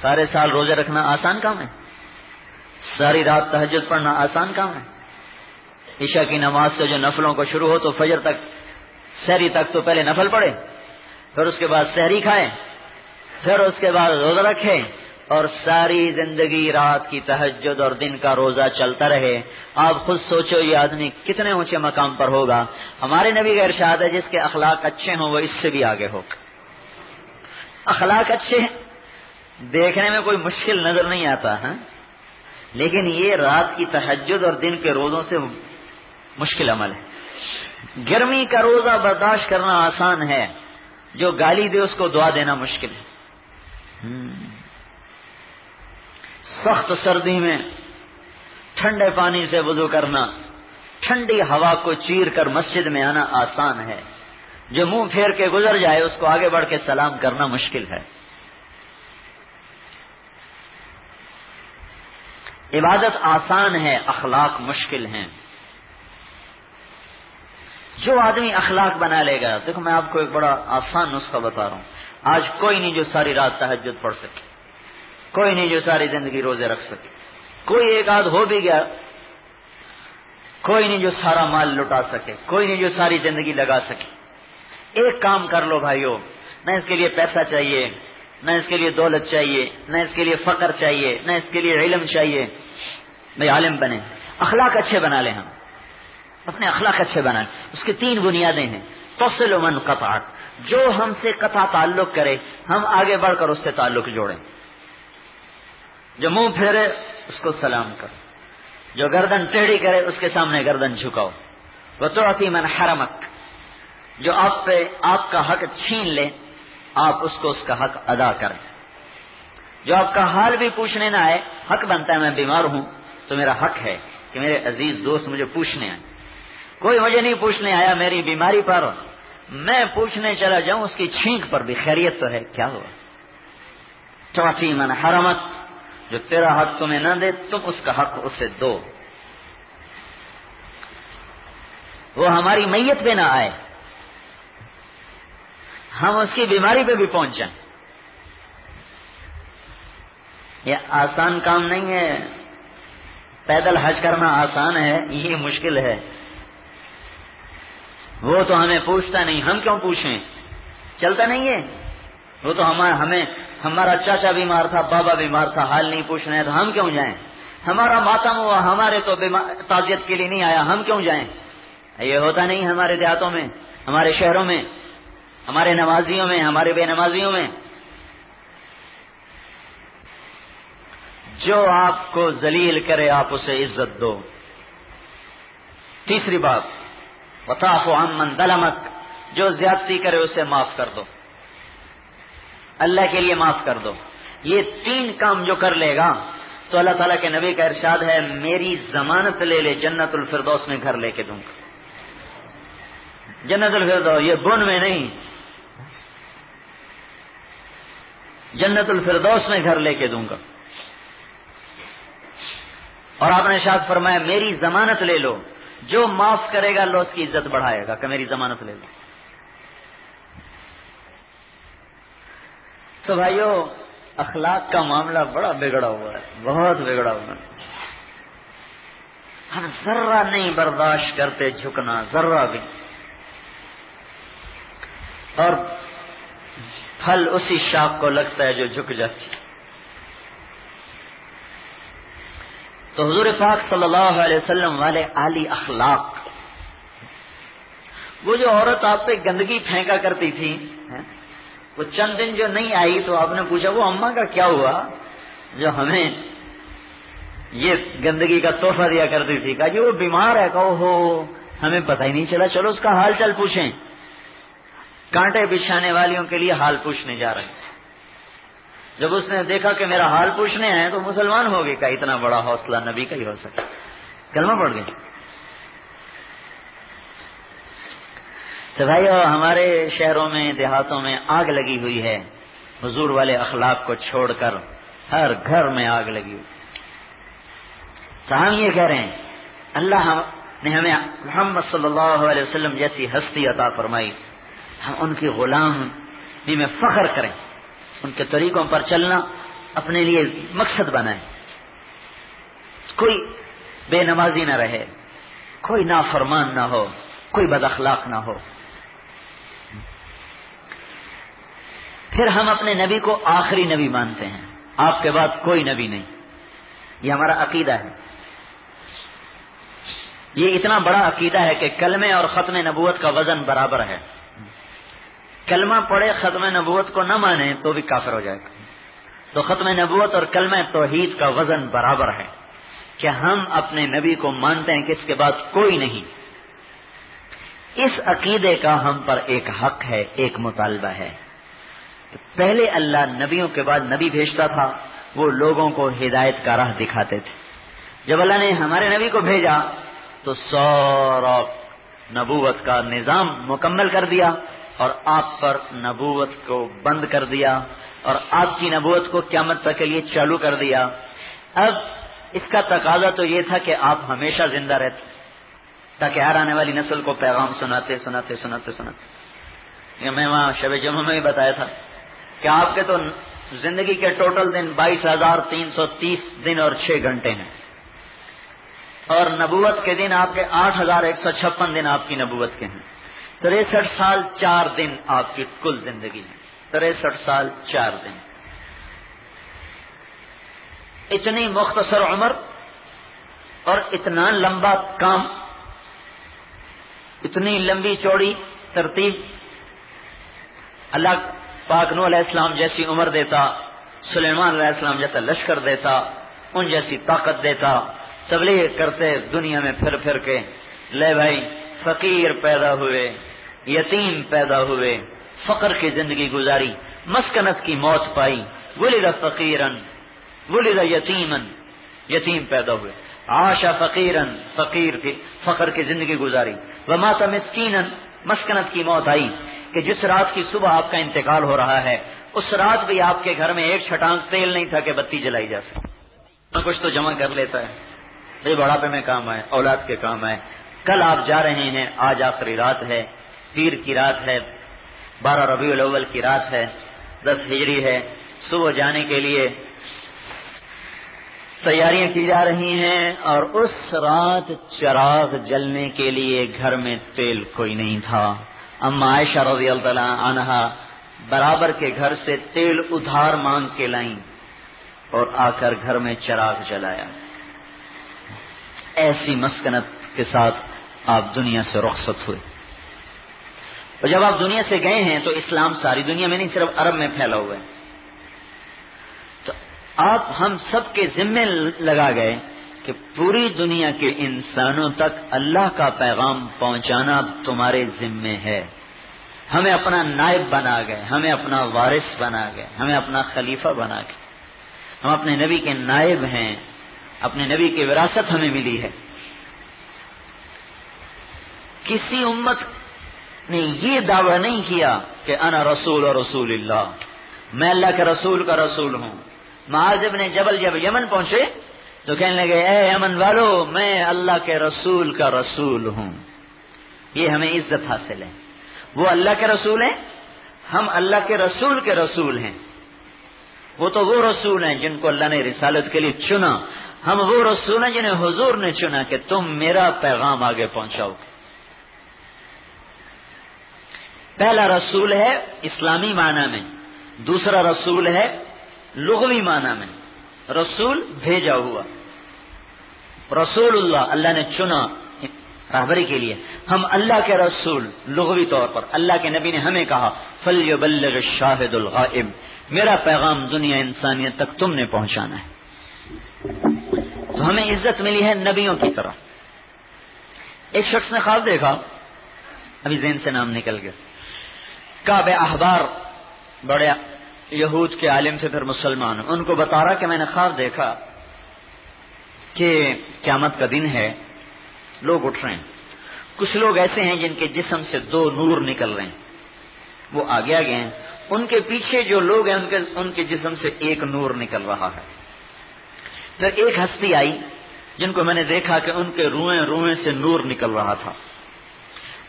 سارے سال روزے رکھنا آسان کام ہے, ساری رات تہجد پڑھنا آسان کام ہے. عشاء کی نماز سے جو نفلوں کو شروع ہو تو فجر تک, سحری تک تو پہلے نفل پڑھے, پھر اس کے بعد سحری کھائے, پھر اس کے بعد روزہ رکھے, اور ساری زندگی رات کی تہجد اور دن کا روزہ چلتا رہے. آپ خود سوچو یہ آدمی کتنے اونچے مقام پر ہوگا. ہمارے نبی کا ارشاد ہے جس کے اخلاق اچھے ہوں وہ اس سے بھی آگے ہوگا. اخلاق اچھے دیکھنے میں کوئی مشکل نظر نہیں آتا ہے, لیکن یہ رات کی تہجد اور دن کے روزوں سے مشکل عمل ہے. گرمی کا روزہ برداشت کرنا آسان ہے, جو گالی دے اس کو دعا دینا مشکل ہے. سخت سردی میں ٹھنڈے پانی سے وضو کرنا, ٹھنڈی ہوا کو چیر کر مسجد میں آنا آسان ہے, جو منہ پھیر کے گزر جائے اس کو آگے بڑھ کے سلام کرنا مشکل ہے. عبادت آسان ہے, اخلاق مشکل ہیں. جو آدمی اخلاق بنا لے گا, دیکھو میں آپ کو ایک بڑا آسان نسخہ بتا رہا ہوں. آج کوئی نہیں جو ساری رات تہجد پڑھ سکے, کوئی نہیں جو ساری زندگی روزے رکھ سکے, کوئی ایک آدھ ہو بھی گیا, کوئی نہیں جو سارا مال لٹا سکے, کوئی نہیں جو ساری زندگی لگا سکے. ایک کام کر لو بھائیو, نہ اس کے لیے پیسہ چاہیے, نہ اس کے لیے دولت چاہیے, نہ اس کے لیے فقر چاہیے, نہ اس کے لیے علم چاہیے. بھائی عالم بنے, اخلاق اچھے بنا لیں, ہم اپنے اخلاق اچھے بنائیں. اس کی تین بنیادیں ہیں. تصل من قطعک, جو ہم سے قطع تعلق کرے ہم آگے بڑھ کر اس سے تعلق جوڑیں. جو منہ پھیرے اس کو سلام کرو, جو گردن ٹیڑھی کرے اس کے سامنے گردن جھکاؤ. وتعطی من حرمک, جو آپ کا حق چھین لے آپ اس کو اس کا حق ادا کریں. جو آپ کا حال بھی پوچھنے نہ آئے, حق بنتا ہے میں بیمار ہوں تو میرا حق ہے کہ میرے عزیز دوست مجھے پوچھنے آئے. کوئی مجھے نہیں پوچھنے آیا میری بیماری پر, میں پوچھنے چلا جاؤں اس کی چھینک پر بھی خیریت تو ہے, کیا ہوا. تعطی من حرمک, جو تیرا حق تمہیں نہ دے تم اس کا حق اسے دو. وہ ہماری میت پہ نہ آئے, ہم اس کی بیماری پہ بھی پہنچ جائیں. یہ آسان کام نہیں ہے، پیدل حج کرنا آسان ہے، یہ مشکل ہے۔ وہ تو ہمیں پوچھتا نہیں، ہم کیوں پوچھیں؟ چلتا نہیں ہے۔ وہ تو ہمارا چاچا بیمار تھا، بابا بیمار تھا، حال نہیں پوچھنا ہے تو ہم کیوں جائیں؟ ہمارا ماتم ہوا، ہمارے تو تعزیت کے لیے نہیں آیا، ہم کیوں جائیں؟ یہ ہوتا نہیں ہمارے دیہاتوں میں، ہمارے شہروں میں، ہمارے نمازیوں میں، ہمارے بے نمازیوں میں۔ جو آپ کو ذلیل کرے آپ اسے عزت دو۔ تیسری بات، وَتَعْفُ عَمَّنْ ظَلَمَكَ، جو زیادتی کرے اسے معاف کر دو، اللہ کے لیے معاف کر دو۔ یہ تین کام جو کر لے گا تو اللہ تعالیٰ کے نبی کا ارشاد ہے میری ضمانت لے لے، جنت الفردوس میں گھر لے کے دوں گا۔ جنت الفردوس، یہ بن میں نہیں، جنت الفردوس میں گھر لے کے دوں گا۔ اور آپ نے ارشاد فرمایا میری ضمانت لے لو، جو معاف کرے گا اللہ اس کی عزت بڑھائے گا، کہ میری ضمانت لے لو۔ تو بھائیو، اخلاق کا معاملہ بڑا بگڑا ہوا ہے، بہت بگڑا ہوا ہے۔ ہم ذرہ نہیں برداشت کرتے جھکنا، ذرہ بھی، اور پھل اسی شاخ کو لگتا ہے جو جھک جاتی۔ تو حضور پاک صلی اللہ علیہ وسلم والے عالی اخلاق، وہ جو عورت آپ پہ گندگی پھینکا کرتی تھی، وہ چند دن جو نہیں آئی تو آپ نے پوچھا وہ اماں کا کیا ہوا جو ہمیں یہ گندگی کا تحفہ دیا کرتی تھی؟ کہا جی وہ بیمار ہے۔ کہو ہو، ہمیں پتہ ہی نہیں چلا، چلو اس کا حال چل پوچھیں۔ کانٹے بچھانے والیوں کے لیے حال پوچھنے جا رہے ہیں۔ جب اس نے دیکھا کہ میرا حال پوچھنے ہیں تو مسلمان ہو گئے۔ کہا اتنا بڑا حوصلہ نبی کا ہی ہو سکتا، کلمہ پڑھ گئے۔ تو بھائیو، ہمارے شہروں میں دیہاتوں میں آگ لگی ہوئی ہے، حضور والے اخلاق کو چھوڑ کر ہر گھر میں آگ لگی ہوئی۔ تو ہم یہ کہہ رہے ہیں اللہ نے ہمیں محمد صلی اللہ علیہ وسلم جیسی ہستی عطا فرمائی، ہم ان کی غلامی میں فخر کریں، ان کے طریقوں پر چلنا اپنے لیے مقصد بنائیں۔ کوئی بے نمازی نہ رہے، کوئی نافرمان نہ ہو، کوئی بد اخلاق نہ ہو۔ پھر ہم اپنے نبی کو آخری نبی مانتے ہیں، آپ کے بعد کوئی نبی نہیں، یہ ہمارا عقیدہ ہے۔ یہ اتنا بڑا عقیدہ ہے کہ کلمے اور ختم نبوت کا وزن برابر ہے۔ کلمہ پڑھے ختم نبوت کو نہ مانے تو بھی کافر ہو جائے گا۔ تو ختم نبوت اور کلمہ توحید کا وزن برابر ہے کہ ہم اپنے نبی کو مانتے ہیں کہ اس کے بعد کوئی نہیں۔ اس عقیدے کا ہم پر ایک حق ہے، ایک مطالبہ ہے۔ پہلے اللہ نبیوں کے بعد نبی بھیجتا تھا، وہ لوگوں کو ہدایت کا راہ دکھاتے تھے۔ جب اللہ نے ہمارے نبی کو بھیجا تو سارا نبوت کا نظام مکمل کر دیا اور آپ پر نبوت کو بند کر دیا اور آپ کی نبوت کو قیامت تک کے لیے چالو کر دیا۔ اب اس کا تقاضا تو یہ تھا کہ آپ ہمیشہ زندہ رہتے تاکہ ہر آنے والی نسل کو پیغام سناتے سناتے سناتے سناتے۔ یہ میں وہاں شب جمعہ میں بھی بتایا تھا کہ آپ کے تو زندگی کے ٹوٹل دن 22,330 دن اور 6 گھنٹے ہیں، اور نبوت کے دن آپ کے 8,156 دن آپ کی نبوت کے ہیں۔ 63 سال 4 دن آپ کی کل زندگی ہے، 63 سال 4 دن۔ اتنی مختصر عمر اور اتنا لمبا کام، اتنی لمبی چوڑی ترتیب۔ اللہ پاک نوح علیہ السلام جیسی عمر دیتا، سلیمان علیہ السلام جیسا لشکر دیتا، ان جیسی طاقت دیتا، تبلیغ کرتے دنیا میں پھر پھر کے، لے بھائی فقیر پیدا ہوئے، یتیم پیدا ہوئے، فقر کی زندگی گزاری، مسکنت کی موت پائی، ولد فقیرن ولد یتیمن، یتیم پیدا ہوئے، عاش فقیرن، فقر کی زندگی گزاری، ومات مسکینن، مسکنت کی موت آئی کہ جس رات کی صبح آپ کا انتقال ہو رہا ہے اس رات بھی آپ کے گھر میں ایک چھٹانک تیل نہیں تھا کہ بتی جلائی جا سکے۔ کچھ تو جمع کر لیتا ہے، یہ بڑھاپے میں کام آئے، اولاد کے کام آئے۔ کل آپ جا رہے ہیں، آج آخری رات ہے، پیر کی رات ہے، 12 ربیع الاول کی رات ہے، 10 ہجری ہے۔ صبح جانے کے لیے تیاریاں کی جا رہی ہیں، اور اس رات چراغ جلنے کے لیے گھر میں تیل کوئی نہیں تھا۔ اما عائشہ رضی اللہ تعالی عنہا برابر کے گھر سے تیل ادھار مانگ کے لائیں اور آ کر گھر میں چراغ جلایا۔ ایسی مسکنت کے ساتھ آپ دنیا سے رخصت ہوئے، اور جب آپ دنیا سے گئے ہیں تو اسلام ساری دنیا میں نہیں، صرف عرب میں پھیلا ہوا ہے، تو آپ ہم سب کے ذمے لگا گئے کہ پوری دنیا کے انسانوں تک اللہ کا پیغام پہنچانا اب تمہارے ذمے ہے۔ ہمیں اپنا نائب بنا گئے، ہمیں اپنا وارث بنا گئے، ہمیں اپنا خلیفہ بنا گئے، ہم اپنے نبی کے نائب ہیں، اپنے نبی کی وراثت ہمیں ملی ہے۔ کسی امت نے یہ دعویٰ نہیں کیا کہ انا رسول اور رسول اللہ، میں اللہ کے رسول کا رسول ہوں۔ معاذ بن جبل جب یمن پہنچے تو کہنے لگے اے یمن والو، میں اللہ کے رسول کا رسول ہوں۔ یہ ہمیں عزت حاصل ہے۔ وہ اللہ کے رسول ہیں، ہم اللہ کے رسول ہیں۔ وہ تو وہ رسول ہیں جن کو اللہ نے رسالت کے لیے چنا، ہم وہ رسول ہیں جنہیں حضور نے چنا کہ تم میرا پیغام آگے پہنچاؤ۔ پہلا رسول ہے اسلامی معنی میں، دوسرا رسول ہے لغوی معنی میں۔ رسول بھیجا ہوا، رسول اللہ اللہ نے چنا رہبری کے لیے، ہم اللہ کے رسول لغوی طور پر۔ اللہ کے نبی نے ہمیں کہا فَلْيُبَلِّغِ الشَّاهِدُ الْغَائِبُ، میرا پیغام دنیا انسانیت تک تم نے پہنچانا ہے۔ تو ہمیں عزت ملی ہے نبیوں کی طرح۔ ایک شخص نے خواب دیکھا، ابھی ذہن سے نام نکل گیا، کعب احبار، بڑے یہود کے عالم سے پھر مسلمان، ان کو بتا رہا کہ میں نے خواب دیکھا کہ قیامت کا دن ہے، لوگ اٹھ رہے ہیں، کچھ لوگ ایسے ہیں جن کے جسم سے دو نور نکل رہے ہیں، وہ آگے آگے ہیں، ان کے پیچھے جو لوگ ہیں ان کے جسم سے ایک نور نکل رہا ہے۔ پھر ایک ہستی آئی جن کو میں نے دیکھا کہ ان کے روئیں سے نور نکل رہا تھا،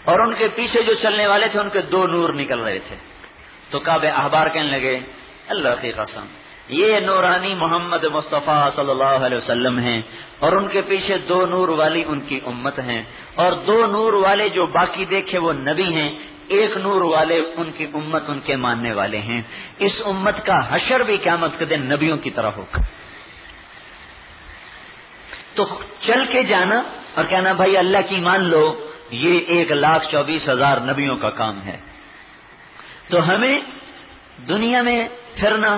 اور ان کے پیچھے جو چلنے والے تھے ان کے دو نور نکل رہے تھے۔ تو کعب احبار کہنے لگے اللہ کی قسم، یہ نورانی محمد مصطفیٰ صلی اللہ علیہ وسلم ہیں، اور ان کے پیچھے دو نور والی ان کی امت ہیں، اور دو نور والے جو باقی دیکھے وہ نبی ہیں، ایک نور والے ان کی امت ان کے ماننے والے ہیں۔ اس امت کا حشر بھی قیامت کے دن نبیوں کی طرح ہوگا۔ تو چل کے جانا اور کہنا بھائی اللہ کی مان لو، یہ 1,24,000 نبیوں کا کام ہے۔ تو ہمیں دنیا میں پھرنا،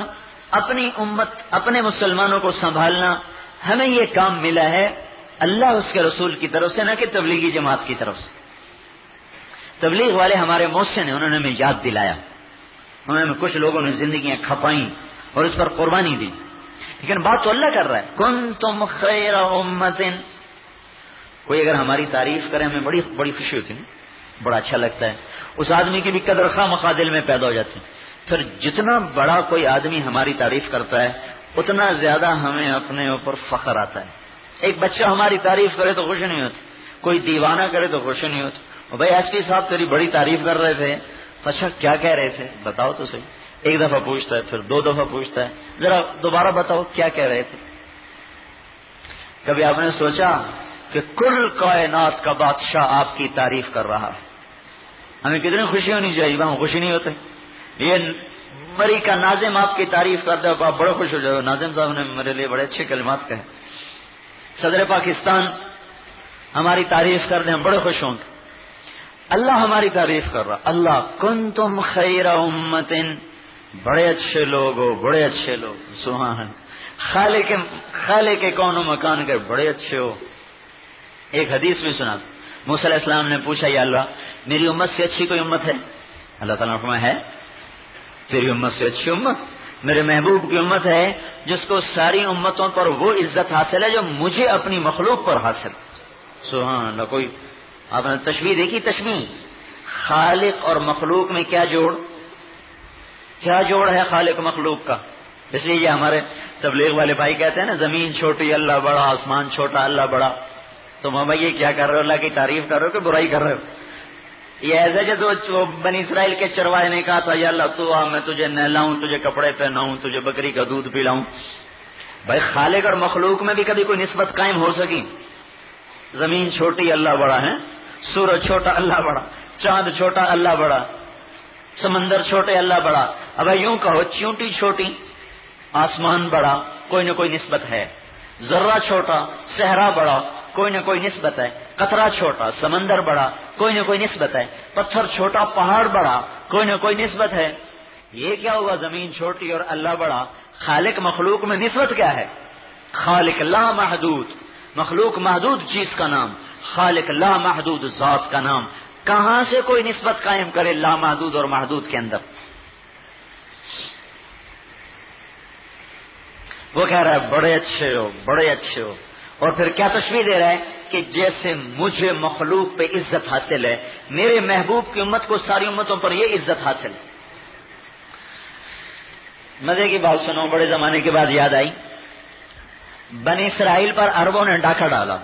اپنی امت اپنے مسلمانوں کو سنبھالنا، ہمیں یہ کام ملا ہے اللہ اس کے رسول کی طرف سے، نہ کہ تبلیغی جماعت کی طرف سے۔ تبلیغ والے ہمارے محسن ہیں، انہوں نے ہمیں یاد دلایا، انہوں نے کچھ لوگوں نے زندگیاں کھپائیں اور اس پر قربانی دی، لیکن بات تو اللہ کر رہا ہے کنتم خیر امت۔ کوئی اگر ہماری تعریف کرے ہمیں بڑی بڑی خوشی ہوتی ہے، بڑا اچھا لگتا ہے، اس آدمی کی بھی قدر خواہ مخواہ دل میں پیدا ہو جاتی ہے۔ پھر جتنا بڑا کوئی آدمی ہماری تعریف کرتا ہے اتنا زیادہ ہمیں اپنے اوپر فخر آتا ہے۔ ایک بچہ ہماری تعریف کرے تو خوشی نہیں ہوتی، کوئی دیوانہ کرے تو خوشی نہیں ہوتی۔ بھائی ایس پی صاحب تیری بڑی تعریف کر رہے تھے، اچھا کیا کہہ رہے تھے بتاؤ تو صحیح۔ ایک دفعہ پوچھتا ہے، پھر 2 دفعہ پوچھتا ہے، ذرا دوبارہ بتاؤ کیا کہہ رہے تھے۔ کبھی آپ نے سوچا کہ کل کائنات کا بادشاہ آپ کی تعریف کر رہا ہے، ہمیں کتنی خوشی ہونی چاہیے؟ ہم خوشی نہیں ہوتے؟ یہ مری کا ناظم آپ کی تعریف کرتے ہو آپ بڑے خوش ہو جاؤ، ناظم صاحب نے میرے لیے بڑے اچھے کلمات کہے۔ صدر پاکستان ہماری تعریف کر دیں ہم بڑے خوش ہوں گے۔ اللہ ہماری تعریف کر رہا، اللہ کنتم خیر امت، بڑے اچھے لوگ ہو، بڑے اچھے لوگ، سبحان خالق کون و مکان کے بڑے اچھے ہو۔ ایک حدیث میں سنا، موسیٰ علیہ السلام نے پوچھا یا اللہ میری امت سے اچھی کوئی امت ہے؟ اللہ تعالیٰ نے فرمایا ہے، تیری امت سے اچھی امت میرے محبوب کی امت ہے جس کو ساری امتوں پر وہ عزت حاصل ہے جو مجھے اپنی مخلوق پر حاصل۔ سبحان اللہ۔ کوئی آپ نے تشبیہ دیکھی؟ تشبیہ خالق اور مخلوق میں کیا جوڑ ہے خالق مخلوق کا؟ اس لیے یہ ہمارے تبلیغ والے بھائی کہتے ہیں نا زمین چھوٹی اللہ بڑا، آسمان چھوٹا اللہ بڑا۔ تو ماما یہ کیا کر رہے ہو؟ اللہ کی تعریف کر رہے ہو کہ برائی کر رہے ہو؟ یہ ایسا جیسے وہ بنی اسرائیل کے چرواہے نے کہا تھا یا اللہ تو میں تجھے نہلاؤں، تجھے کپڑے پہناؤں، تجھے بکری کا دودھ پلاؤں۔ بھائی خالق اور مخلوق میں بھی کبھی کوئی نسبت قائم ہو سکی؟ زمین چھوٹی اللہ بڑا ہے، سورج چھوٹا اللہ بڑا، چاند چھوٹا اللہ بڑا، سمندر چھوٹے اللہ بڑا. اب یوں کہو چیونٹی چھوٹی آسمان بڑا، کوئی نہ کوئی نسبت ہے. ذرہ چھوٹا صحرا بڑا، کوئی نہ کوئی نسبت ہے. قطرہ چھوٹا سمندر بڑا، کوئی نہ کوئی نسبت ہے. پتھر چھوٹا پہاڑ بڑا، کوئی نہ کوئی نسبت ہے. یہ کیا ہوا؟ زمین چھوٹی اور اللہ بڑا. خالق مخلوق میں نسبت کیا ہے؟ خالق لا محدود، مخلوق محدود چیز کا نام، خالق لا محدود ذات کا نام. کہاں سے کوئی نسبت قائم کرے لا محدود اور محدود کے اندر؟ وہ کہہ رہا ہے بڑے اچھے ہو، بڑے اچھے ہو. اور پھر کیا تشبیہ دے رہا ہے کہ جیسے مجھے مخلوق پہ عزت حاصل ہے، میرے محبوب کی امت کو ساری امتوں پر یہ عزت حاصل ہے. مزے کی بات سنو، بڑے زمانے کے بعد یاد آئی. بنی اسرائیل پر عربوں نے ڈاکہ ڈالا،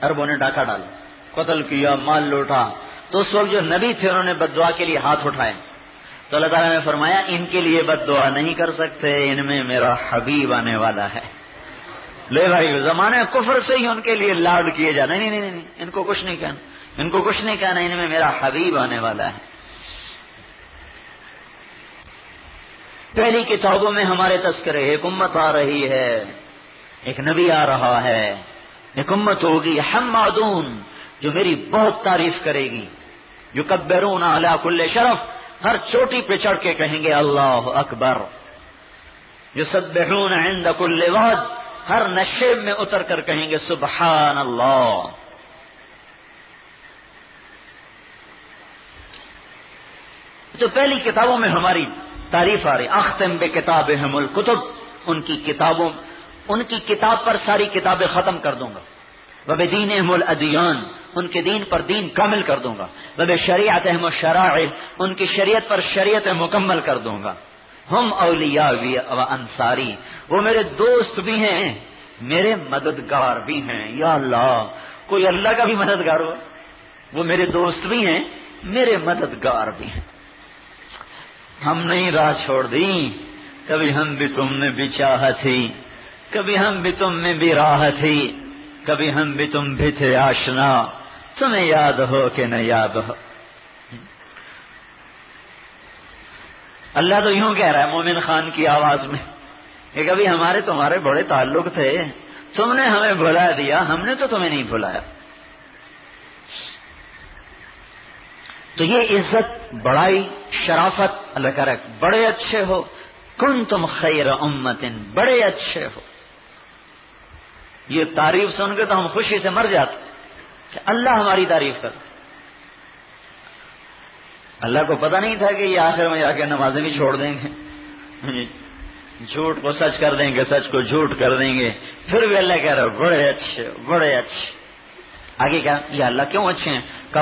عربوں نے ڈاکہ ڈالا، قتل کیا، مال لوٹا. تو اس وقت جو نبی تھے انہوں نے بد دعا کے لیے ہاتھ اٹھائے. تو اللہ تعالیٰ نے فرمایا ان کے لیے بد دعا نہیں کر سکتے، ان میں میرا حبیب آنے والا ہے. لے بھائی زمانے کفر سے ہی ان کے لیے لاڈ کیے جانا. نہیں نہیں نہیں، ان کو کچھ نہیں کہنا، ان کو کچھ نہیں کہنا، ان میں میرا حبیب آنے والا ہے. پہلی کتابوں میں ہمارے تذکرے، ایک امت آ رہی ہے، ایک نبی آ رہا ہے، ایک امت ہوگی حمادون جو میری بہت تعریف کرے گی. یکبرون علی کل شرف، ہر چوٹی پہ چڑھ کے کہیں گے اللہ اکبر. یسبحون عند کل واد، ہر نشیب میں اتر کر کہیں گے سبحان اللہ. تو پہلی کتابوں میں ہماری تعریف آ رہی. اختم بکتابہم الکتب، ان کی کتابوں، ان کی کتاب پر ساری کتابیں ختم کر دوں گا. وبدینہم الادیان، ان کے دین پر دین کامل کر دوں گا. وبشریعتہم الشرائع، ان کی شریعت پر شریعت مکمل کر دوں گا. ہم اولیاء و انصاری، وہ میرے دوست بھی ہیں، میرے مددگار بھی ہیں. یا اللہ، کوئی اللہ کا بھی مددگار ہو؟ وہ میرے دوست بھی ہیں، میرے مددگار بھی ہیں. ہم نہیں راہ چھوڑ دی، کبھی ہم بھی تم میں بھی چاہت تھی، کبھی ہم بھی تم میں بھی راہ تھی، کبھی ہم بھی تم بھی تھے آشنا، تمہیں یاد ہو کہ نہ یاد ہو. اللہ تو یوں کہہ رہا ہے مومن خان کی آواز میں کہ کبھی ہمارے تمہارے بڑے تعلق تھے، تم نے ہمیں بھلا دیا، ہم نے تو تمہیں نہیں بھلایا. تو یہ عزت، بڑائی، شرافت اللہ کا رکھ. بڑے اچھے ہو، کنتم خیر امت، بڑے اچھے ہو. یہ تعریف سن کے تو ہم خوشی سے مر جاتے کہ اللہ ہماری تعریف کر. اللہ کو پتہ نہیں تھا کہ یہ آخر میں جا کے نمازیں بھی چھوڑ دیں گے، جھوٹ کو سچ کر دیں گے، سچ کو جھوٹ کر دیں گے. پھر بھی اللہ کہہ رہا ہے بڑے اچھے، بڑے اچھے. آگے کیا؟ یہ اللہ کیوں اچھے ہیں؟ کہ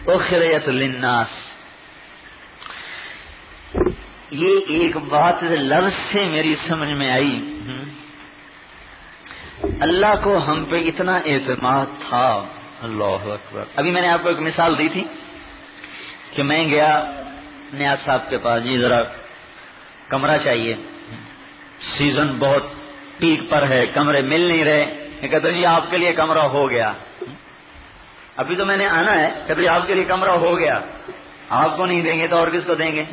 اخرجت للناس. یہ ایک بات لفظ سے میری سمجھ میں آئی. اللہ کو ہم پہ اتنا اعتماد تھا. اللہ اکبر. ابھی میں نے آپ کو ایک مثال دی تھی کہ میں گیا نیاز صاحب کے پاس، جی ذرا کمرہ چاہیے، سیزن بہت پیک پر ہے، کمرے مل نہیں رہے. کہتے جی آپ کے لیے کمرہ ہو گیا. ابھی تو میں نے آنا ہے، کہتے آپ کے لیے کمرہ ہو گیا. آپ کو نہیں دیں گے تو اور کس کو دیں گے؟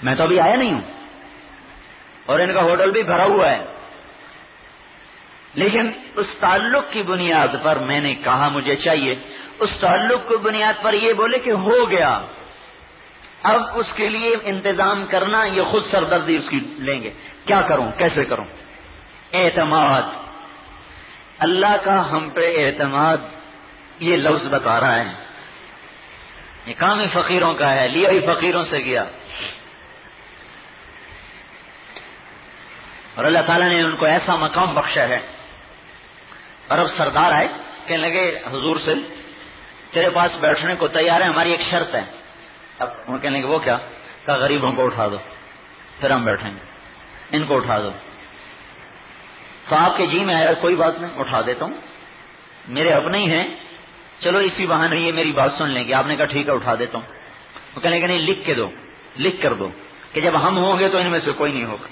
میں تو ابھی آیا نہیں ہوں اور ان کا ہوٹل بھی بھرا ہوا ہے. لیکن اس تعلق کی بنیاد پر میں نے کہا مجھے چاہیے، اس تعلق کی بنیاد پر یہ بولے کہ ہو گیا. اب اس کے لیے انتظام کرنا یہ خود سردردی اس کی لیں گے. کیا کروں، کیسے کروں؟ اعتماد. اللہ کا ہم پہ اعتماد یہ لفظ بتا رہا ہے. یہ کام ہی فقیروں کا ہے، لیا ہی فقیروں سے گیا. اور اللہ تعالیٰ نے ان کو ایسا مقام بخشا ہے. عرب سردار آئے، کہنے لگے حضور سے تیرے پاس بیٹھنے کو تیار ہے، ہماری ایک شرط ہے. اب وہ کہنے لگے وہ کیا؟ کہ غریبوں کو اٹھا دو پھر ہم بیٹھیں گے. ان کو اٹھا دو. تو آپ کے جی میں آیا کوئی بات نہیں، اٹھا دیتا ہوں، میرے اپنے ہی ہیں، چلو اسی بہانے یہ میری بات سن لیں گے. آپ نے کہا ٹھیک ہے اٹھا دیتا ہوں. وہ کہنے لگے نہیں، لکھ کے دو، لکھ کر دو کہ جب ہم ہوں گے تو ان میں سے کوئی نہیں ہوگا.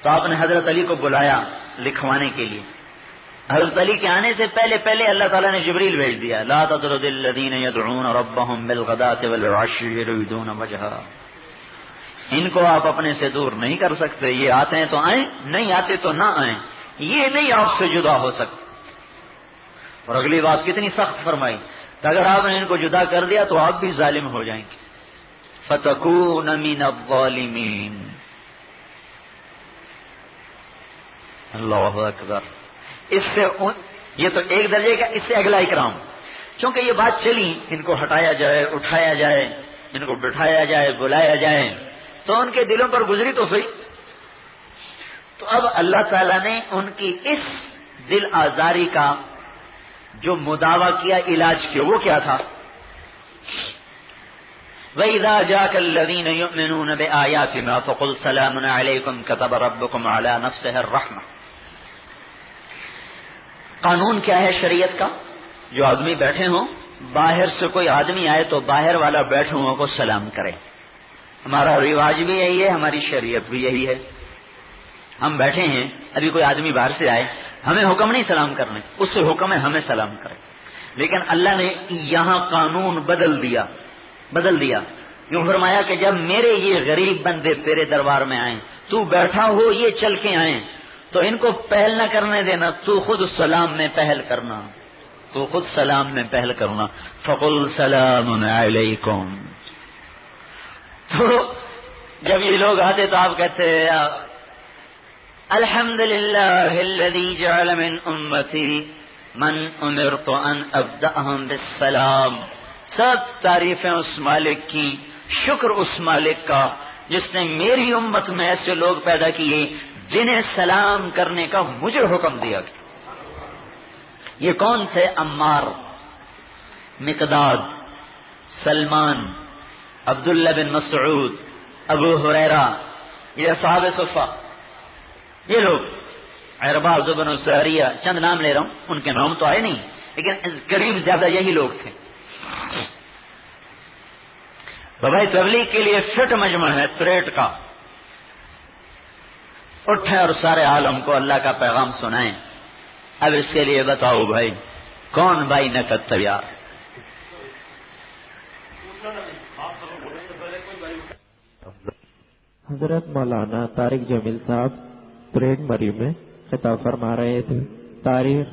تو آپ نے حضرت علی کو بلایا لکھوانے کے لیے. حضرت علی کے آنے سے پہلے اللہ تعالیٰ نے جبریل بھیج دیا, لا تطرد الذین یدعون ربهم بالغداة والعشی یریدون وجہہ, ان کو آپ اپنے سے دور نہیں کر سکتے, یہ آتے ہیں تو آئیں, نہیں آتے تو نہ آئیں, یہ نہیں آپ سے جدا ہو سکتے. اور اگلی بات کتنی سخت فرمائی کہ اگر آپ نے ان کو جدا کر دیا تو آپ بھی ظالم ہو جائیں گے. فتکون من الظالمین. اللہ اکبر. اس سے یہ تو ایک درجے کا, اس سے اگلا اکرام. چونکہ یہ بات چلی, ان کو ہٹایا جائے, اٹھایا جائے, ان کو بٹھایا جائے, بلایا جائے, تو ان کے دلوں پر گزری تو صحیح. تو اب اللہ تعالیٰ نے ان کی اس دل آزاری کا جو مداوع کیا, علاج کیا, وہ کیا تھا؟ وَإِذَا جَاءَكَ الَّذِينَ يُؤْمِنُونَ بِآيَاتِنَا فَقُلْ سَلَامٌ عَلَيْكُمْ كَتَبَ رَبُّكُمْ عَلَى نَفْسِهِ الرَّحْمَةَ. قانون کیا ہے شریعت کا؟ جو آدمی بیٹھے ہوں, باہر سے کوئی آدمی آئے تو باہر والا بیٹھے ہوں کو سلام کرے. ہمارا رواج بھی یہی ہے, ہماری شریعت بھی یہی ہے. ہم بیٹھے ہیں, ابھی کوئی آدمی باہر سے آئے, ہمیں حکم نہیں سلام کرنے, اس سے حکم ہے ہمیں سلام کرے. لیکن اللہ نے یہاں قانون بدل دیا. یوں فرمایا کہ جب میرے یہ غریب بندے تیرے دربار میں آئیں, تو بیٹھا ہو, یہ چل کے آئیں, تو ان کو پہل نہ کرنے دینا, تو خود سلام میں پہل کرنا, فقل سلام علیکم. تو جب یہ لوگ آتے تو آپ کہتے الحمدللہ الذی جعل من امتی من امرت ان ابدأهم بالسلام. سب تعریفیں اس مالک کی, شکر اس مالک کا جس نے میری امت میں ایسے لوگ پیدا کیے جنہیں سلام کرنے کا مجھے حکم دیا. یہ کون تھے؟ عمار, مقداد, سلمان, عبداللہ بن مسعود, ابو ہریرہ, یہ اصحاب صفہ, یہ لوگ, عرباض بن ساریہ, چند نام لے رہا ہوں, ان کے نام تو آئے نہیں, لیکن قریب زیادہ یہی لوگ تھے. بھائی تبلیغ کے لیے فٹ مجمع ہے پریٹ کا, اٹھیں اور سارے عالم کو اللہ کا پیغام سنائیں. اب اس کے لیے بتاؤ بھائی, کون بھائی نقد تیار؟ حضرت مولانا طارق جمیل صاحب پریڈ مری میں خطاب فرما رہے تھے. تاریخ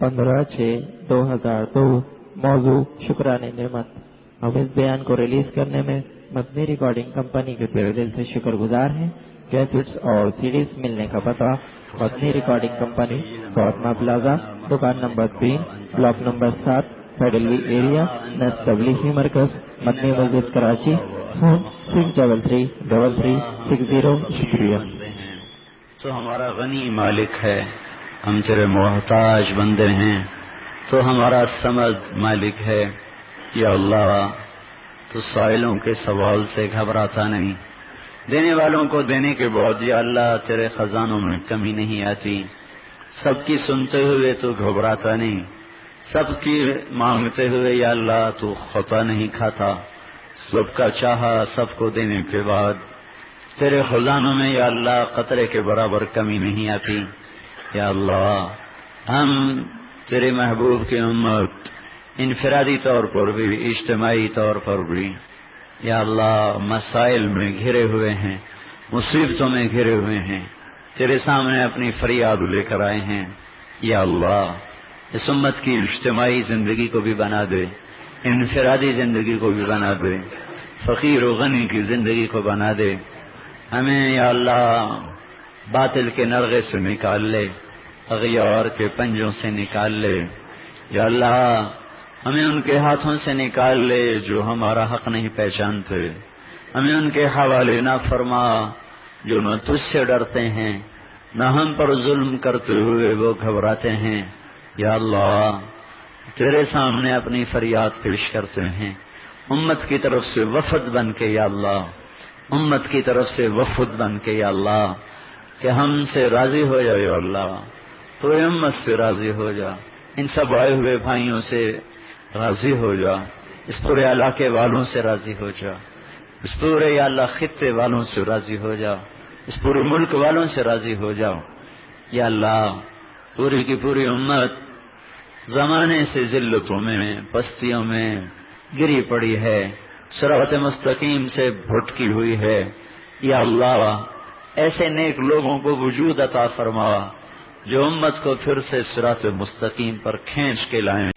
15/6/2002. موضوع شکرانے نعمت. ہم اس بیان کو ریلیز کرنے میں مدنی ریکارڈنگ کمپنی کے تہہ دل سے شکر گزار ہیں. کیسٹس اور سیڈیز ملنے کا پتہ مدنی ریکارڈنگ کمپنی, فاطمہ پلازا, دکان نمبر 3, بلاک نمبر 7, فیڈل وی ایریا, نیس تبلیغی مرکز, مدنی مسجد کراچی. فون 6333360. شکریہ. تو ہمارا غنی مالک ہے, ہم تیرے محتاج بندے ہیں, تو ہمارا سمد مالک ہے. یا اللہ, تو سائلوں کے سوال سے گھبراتا نہیں, دینے والوں کو دینے کے بعد یا اللہ تیرے خزانوں میں کمی نہیں آتی. سب کی سنتے ہوئے تو گھبراتا نہیں, سب کی مانگتے ہوئے یا اللہ تو خطا نہیں کھاتا. سب کا چاہا سب کو دینے کے بعد تیرے خزانوں میں یا اللہ قطرے کے برابر کمی نہیں آتی. یا اللہ, ہم تیرے محبوب کی امت انفرادی طور پر بھی اجتماعی طور پر بھی یا اللہ مسائل میں گھرے ہوئے ہیں, مصیبتوں میں گھرے ہوئے ہیں, تیرے سامنے اپنی فریاد لے کر آئے ہیں. یا اللہ, اس امت کی اجتماعی زندگی کو بھی بنا دے, انفرادی زندگی کو بھی بنا دے, فقیر و غنی کی زندگی کو بنا دے. ہمیں یا اللہ باطل کے نرغے سے نکال لے, اغیار کے پنجوں سے نکال لے. یا اللہ ہمیں ان کے ہاتھوں سے نکال لے جو ہمارا حق نہیں پہچانتے. ہمیں ان کے حوالے نہ فرما جو نہ تجھ سے ڈرتے ہیں, نہ ہم پر ظلم کرتے ہوئے وہ گھبراتے ہیں. یا اللہ تیرے سامنے اپنی فریاد پیش کرتے ہیں, امت کی طرف سے وفد بن کے. یا اللہ امت کی طرف سے وفد بن کے یا اللہ کہ ہم سے راضی ہو جا. یا اللہ تو امت سے راضی ہو جا, ان سب آئے ہوئے بھائیوں سے راضی ہو جا, اس پورے علاقے والوں سے راضی ہو جا, اس پورے یا اللہ خطے والوں سے راضی ہو جا. اس پورے ملک والوں سے راضی ہو جاؤ یا اللہ. پوری کی پوری امت زمانے سے ذلتوں میں پستیوں میں گری پڑی ہے، صراط مستقیم سے بھٹکی ہوئی ہے. یا اللہ ایسے نیک لوگوں کو وجود عطا فرما جو امت کو پھر سے صراط مستقیم پر کھینچ کے لائیں.